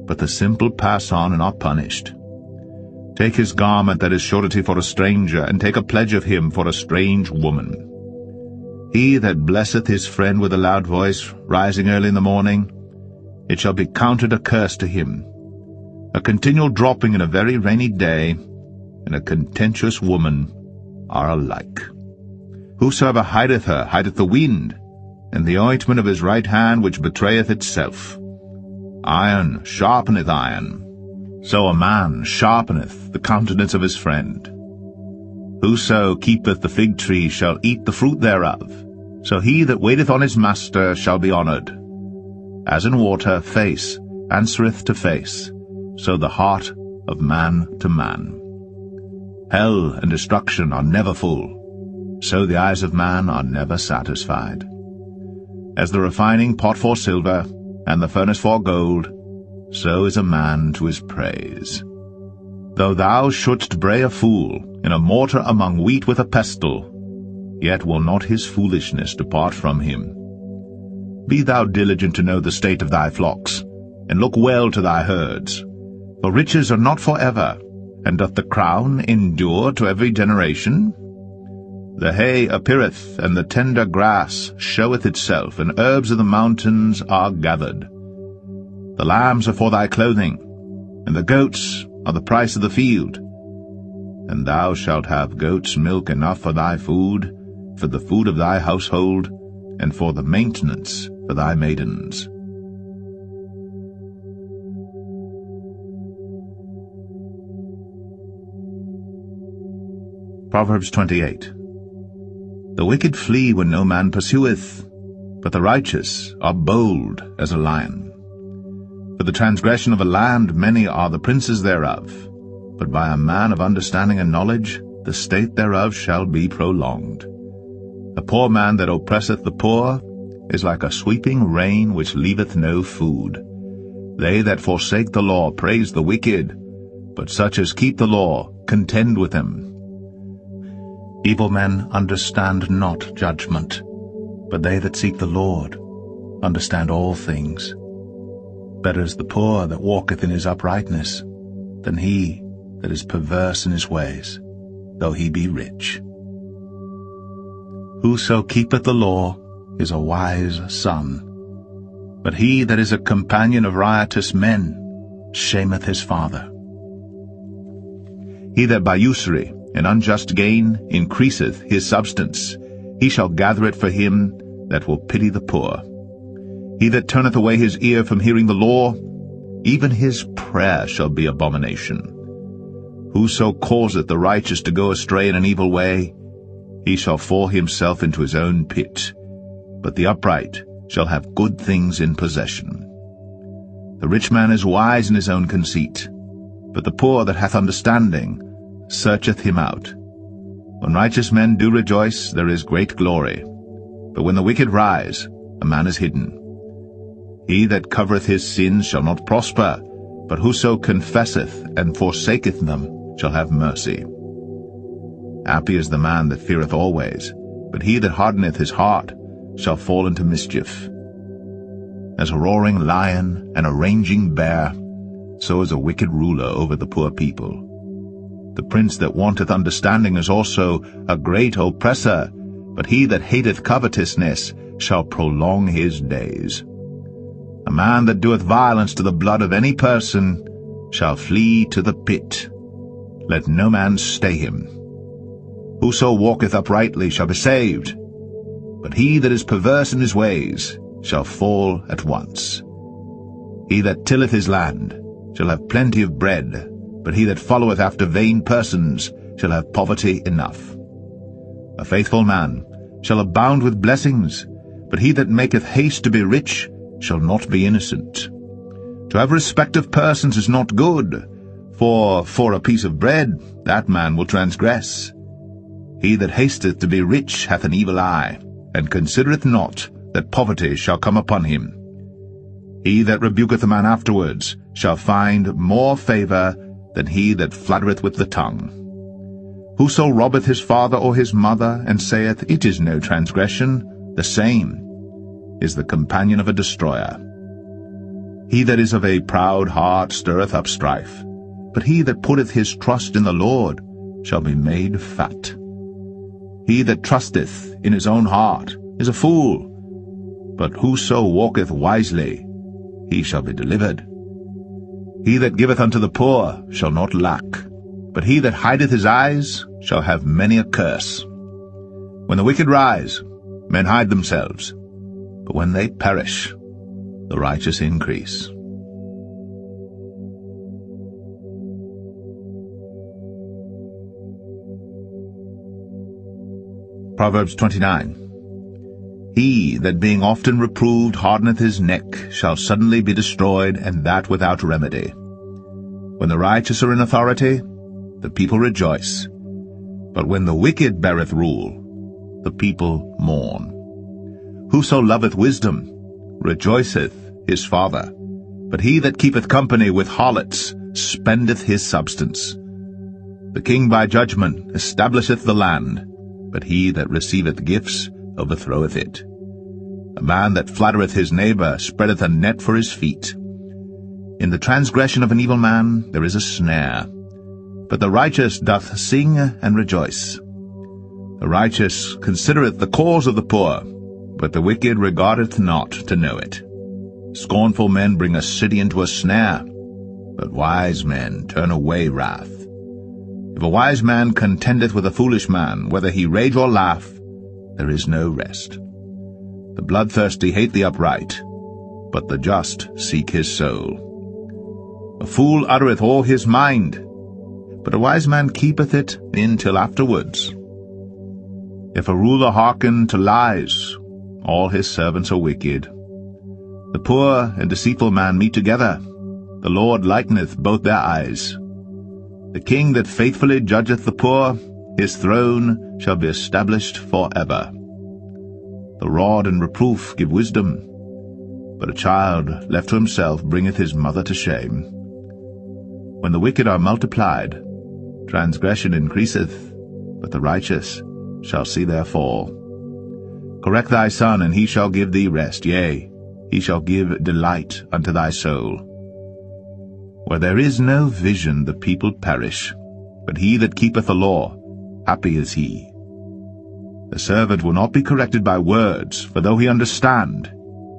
but the simple pass on and are punished. Take his garment that is surety for a stranger, and take a pledge of him for a strange woman. He that blesseth his friend with a loud voice, rising early in the morning, it shall be counted a curse to him. A continual dropping in a very rainy day, and a contentious woman are alike. Whosoever hideth her hideth the wind, and the ointment of his right hand which betrayeth itself. Iron sharpeneth iron, so a man sharpeneth the countenance of his friend. Whoso keepeth the fig tree shall eat the fruit thereof, so he that waiteth on his master shall be honored. As in water face answereth to face, so the heart of man to man. Hell and destruction are never full, so the eyes of man are never satisfied. As the refining pot for silver, and the furnace for gold, so is a man to his praise. Though thou shouldst bray a fool in a mortar among wheat with a pestle, yet will not his foolishness depart from him. Be thou diligent to know the state of thy flocks, and look well to thy herds. For riches are not for ever, and doth the crown endure to every generation? The hay appeareth, and the tender grass showeth itself, and herbs of the mountains are gathered. The lambs are for thy clothing, and the goats are the price of the field. And thou shalt have goats' milk enough for thy food, for the food of thy household, and for the maintenance for thy maidens. Proverbs 28. The wicked flee when no man pursueth, but the righteous are bold as a lion. For the transgression of a land many are the princes thereof, but by a man of understanding and knowledge the state thereof shall be prolonged. A poor man that oppresseth the poor is like a sweeping rain which leaveth no food. They that forsake the law praise the wicked, but such as keep the law contend with them. Evil men understand not judgment, but they that seek the Lord understand all things. Better is the poor that walketh in his uprightness than he that is perverse in his ways, though he be rich. Whoso keepeth the law is a wise son, but he that is a companion of riotous men shameth his father. He that by usury and unjust gain increaseth his substance. He shall gather it for him that will pity the poor. He that turneth away his ear from hearing the law, even his prayer shall be abomination. Whoso causeth the righteous to go astray in an evil way, he shall fall himself into his own pit, but the upright shall have good things in possession. The rich man is wise in his own conceit, but the poor that hath understanding searcheth him out. When righteous men do rejoice, there is great glory, but when the wicked rise, a man is hidden. He that covereth his sins shall not prosper, but whoso confesseth and forsaketh them shall have mercy. Happy is the man that feareth always, but he that hardeneth his heart shall fall into mischief. As a roaring lion and a raging bear, so is a wicked ruler over the poor people. The prince that wanteth understanding is also a great oppressor, but he that hateth covetousness shall prolong his days. A man that doeth violence to the blood of any person shall flee to the pit. Let no man stay him. Whoso walketh uprightly shall be saved, but he that is perverse in his ways shall fall at once. He that tilleth his land shall have plenty of bread, but he that followeth after vain persons shall have poverty enough. A faithful man shall abound with blessings, but he that maketh haste to be rich shall not be innocent. To have respect of persons is not good, for a piece of bread that man will transgress. He that hasteth to be rich hath an evil eye, and considereth not that poverty shall come upon him. He that rebuketh a man afterwards shall find more favor than he that flattereth with the tongue. Whoso robbeth his father or his mother, and saith, It is no transgression, the same is the companion of a destroyer. He that is of a proud heart stirreth up strife, but he that putteth his trust in the Lord shall be made fat. He that trusteth in his own heart is a fool, but whoso walketh wisely, he shall be delivered. He that giveth unto the poor shall not lack, but he that hideth his eyes shall have many a curse. When the wicked rise, men hide themselves, but when they perish, the righteous increase. Proverbs 29. He that being often reproved hardeneth his neck shall suddenly be destroyed, and that without remedy. When the righteous are in authority, the people rejoice, but when the wicked beareth rule, the people mourn. Whoso loveth wisdom rejoiceth his father, but he that keepeth company with harlots spendeth his substance. The king by judgment establisheth the land, but he that receiveth gifts overthroweth it. A man that flattereth his neighbor spreadeth a net for his feet. In the transgression of an evil man there is a snare, but the righteous doth sing and rejoice. The righteous considereth the cause of the poor, but the wicked regardeth not to know it. Scornful men bring a city into a snare, but wise men turn away wrath. If a wise man contendeth with a foolish man, whether he rage or laugh, there is no rest. The bloodthirsty hate the upright, but the just seek his soul. A fool uttereth all his mind, but a wise man keepeth it in till afterwards. If a ruler hearken to lies, all his servants are wicked. The poor and deceitful man meet together. The Lord lighteneth both their eyes. The king that faithfully judgeth the poor, his throne shall be established forever. The rod and reproof give wisdom, but a child left to himself bringeth his mother to shame. When the wicked are multiplied, transgression increaseth, but the righteous shall see their fall. Correct thy son, and he shall give thee rest, yea, he shall give delight unto thy soul. Where there is no vision the people perish, but he that keepeth the law, happy is he. The servant will not be corrected by words, for though he understand,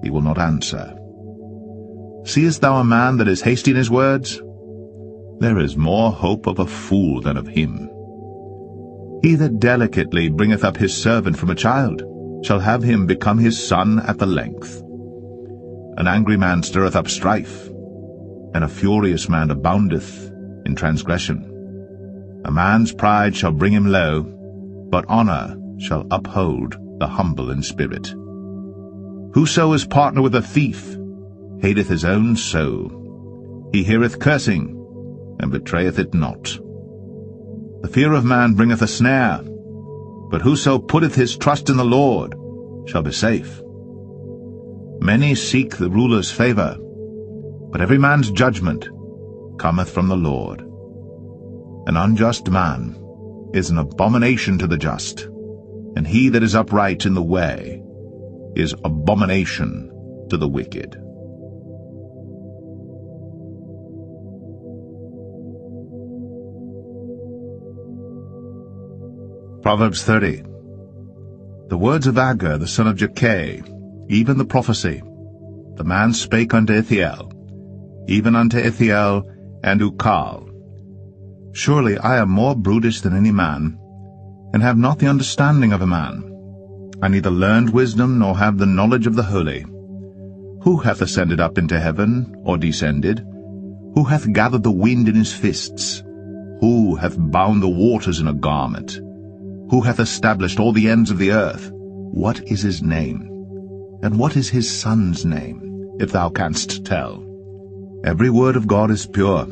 he will not answer. Seest thou a man that is hasty in his words? There is more hope of a fool than of him. He that delicately bringeth up his servant from a child shall have him become his son at the length. An angry man stirreth up strife, and a furious man aboundeth in transgression. A man's pride shall bring him low, but honor shall uphold the humble in spirit. Whoso is partner with a thief hateth his own soul. He heareth cursing, and betrayeth it not. The fear of man bringeth a snare, but whoso putteth his trust in the Lord shall be safe. Many seek the ruler's favor, but every man's judgment cometh from the Lord. An unjust man is an abomination to the just, and he that is upright in the way is abomination to the wicked. Proverbs 30. The words of Agur the son of Jakeh, even the prophecy. The man spake unto Ithiel, even unto Ithiel and Ukal. Surely I am more brutish than any man, and have not the understanding of a man. I neither learned wisdom, nor have the knowledge of the holy. Who hath ascended up into heaven, or descended? Who hath gathered the wind in his fists? Who hath bound the waters in a garment? Who hath established all the ends of the earth? What is his name? And what is his son's name, if thou canst tell? Every word of God is pure.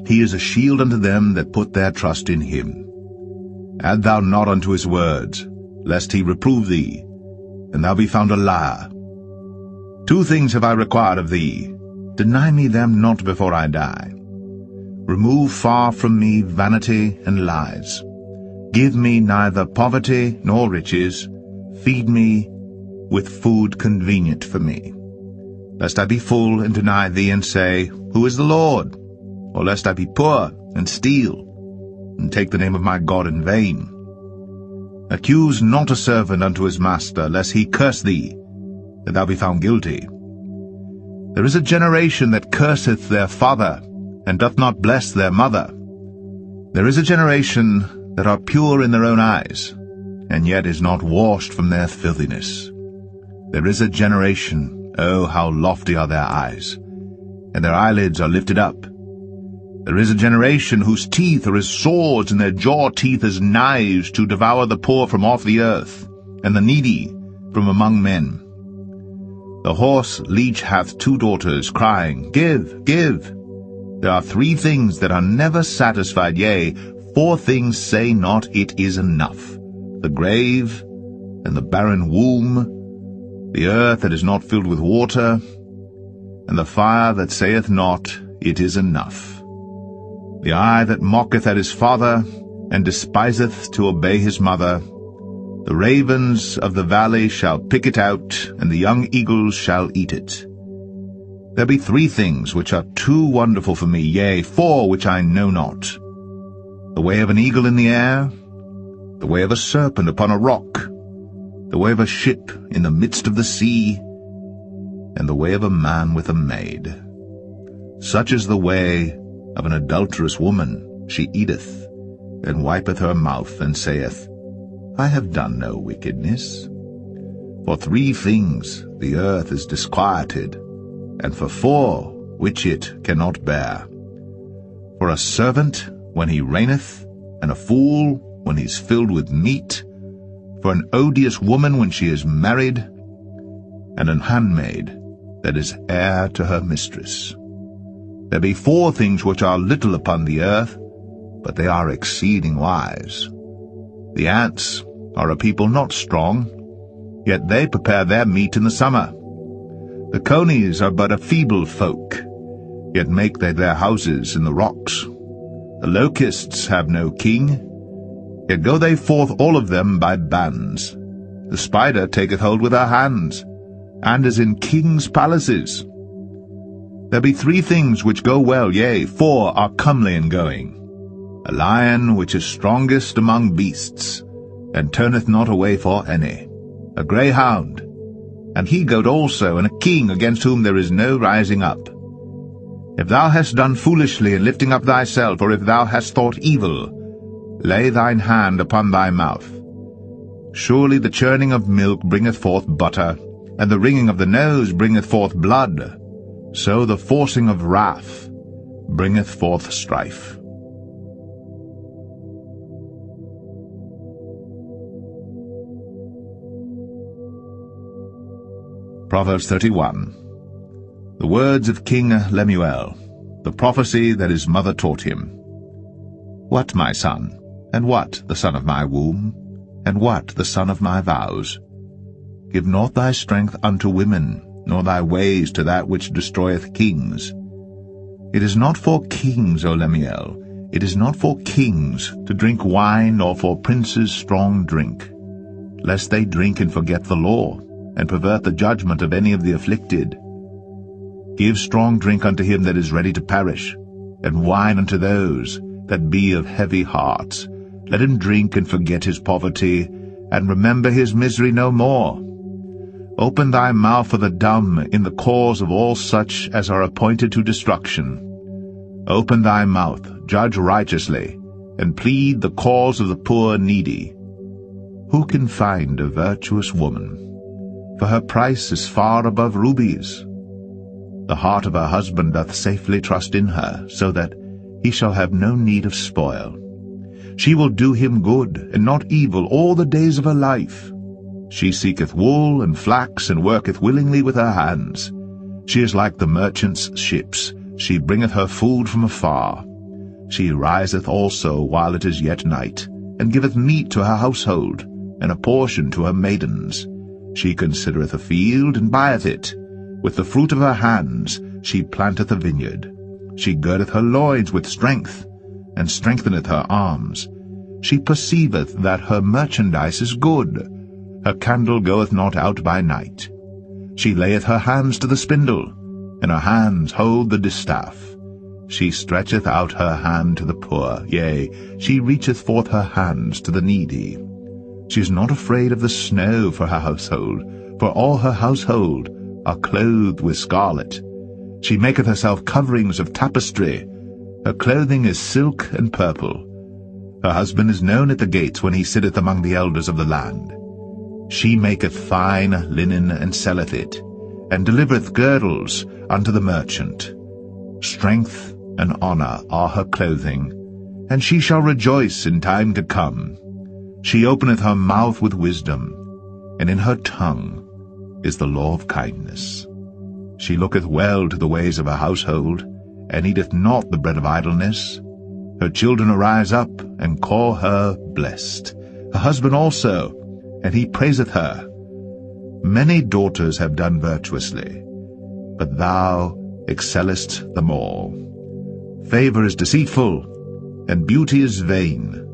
He is a shield unto them that put their trust in him. Add thou not unto his words, lest he reprove thee, and thou be found a liar. 2 things have I required of thee. Deny me them not before I die. Remove far from me vanity and lies. Give me neither poverty nor riches. Feed me with food convenient for me. Lest I be full and deny thee, and say, Who is the Lord? Or lest I be poor and steal, and take the name of my God in vain. Accuse not a servant unto his master, lest he curse thee, that thou be found guilty. There is a generation that curseth their father, and doth not bless their mother. There is a generation that are pure in their own eyes, and yet is not washed from their filthiness. There is a generation, oh, how lofty are their eyes, and their eyelids are lifted up. There is a generation whose teeth are as swords, and their jaw teeth as knives, to devour the poor from off the earth, and the needy from among men. The horse leech hath 2 daughters, crying, Give, give. There are 3 things that are never satisfied, yea, 4 things say not, It is enough. The grave, and the barren womb, the earth that is not filled with water, and the fire that saith not, It is enough. The eye that mocketh at his father, and despiseth to obey his mother. The ravens of the valley shall pick it out, and the young eagles shall eat it. There be 3 things which are too wonderful for me, yea, 4 which I know not. The way of an eagle in the air, the way of a serpent upon a rock, the way of a ship in the midst of the sea, and the way of a man with a maid. Such is the way of an adulterous woman. She eateth, and wipeth her mouth, and saith, I have done no wickedness. For 3 things the earth is disquieted, and for 4 which it cannot bear. For a servant when he reigneth, and a fool when he is filled with meat, for an odious woman when she is married, and an handmaid that is heir to her mistress. There be 4 things which are little upon the earth, but they are exceeding wise. The ants are a people not strong, yet they prepare their meat in the summer. The conies are but a feeble folk, yet make they their houses in the rocks. The locusts have no king, yet go they forth all of them by bands. The spider taketh hold with her hands, and is in kings' palaces. There be 3 things which go well, yea, 4 are comely in going. A lion which is strongest among beasts, and turneth not away for any. A greyhound, and he-goat also, and a king against whom there is no rising up. If thou hast done foolishly in lifting up thyself, or if thou hast thought evil, lay thine hand upon thy mouth. Surely the churning of milk bringeth forth butter, and the wringing of the nose bringeth forth blood. So the forcing of wrath bringeth forth strife. Proverbs 31. The words of King Lemuel, the prophecy that his mother taught him. What, my son, and what the son of my womb, and what the son of my vows? Give not thy strength unto women, nor thy ways to that which destroyeth kings. It is not for kings, O Lemuel, it is not for kings to drink wine, nor for princes strong drink, lest they drink and forget the law, and pervert the judgment of any of the afflicted. Give strong drink unto him that is ready to perish, and wine unto those that be of heavy hearts. Let him drink and forget his poverty, and remember his misery no more. Open thy mouth for the dumb in the cause of all such as are appointed to destruction. Open thy mouth, judge righteously, and plead the cause of the poor needy. Who can find a virtuous woman? For her price is far above rubies. The heart of her husband doth safely trust in her, so that he shall have no need of spoil. She will do him good, and not evil, all the days of her life. She seeketh wool and flax, and worketh willingly with her hands. She is like the merchant's ships. She bringeth her food from afar. She riseth also while it is yet night, and giveth meat to her household, and a portion to her maidens. She considereth a field, and buyeth it. With the fruit of her hands she planteth a vineyard. She girdeth her loins with strength, and strengtheneth her arms. She perceiveth that her merchandise is good. Her candle goeth not out by night. She layeth her hands to the spindle, and her hands hold the distaff. She stretcheth out her hand to the poor, yea, she reacheth forth her hands to the needy. She is not afraid of the snow for her household, for all her household are clothed with scarlet. She maketh herself coverings of tapestry. Her clothing is silk and purple. Her husband is known at the gates when he sitteth among the elders of the land. She maketh fine linen and selleth it, and delivereth girdles unto the merchant. Strength and honor are her clothing, and she shall rejoice in time to come. She openeth her mouth with wisdom, and in her tongue is the law of kindness. She looketh well to the ways of her household, and eateth not the bread of idleness. Her children arise up, and call her blessed. Her husband also, and he praiseth her. Many daughters have done virtuously, but thou excellest them all. Favor is deceitful, and beauty is vain,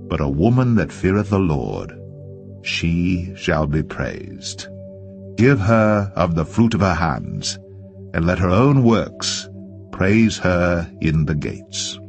but a woman that feareth the Lord, she shall be praised. Give her of the fruit of her hands, and let her own works praise her in the gates.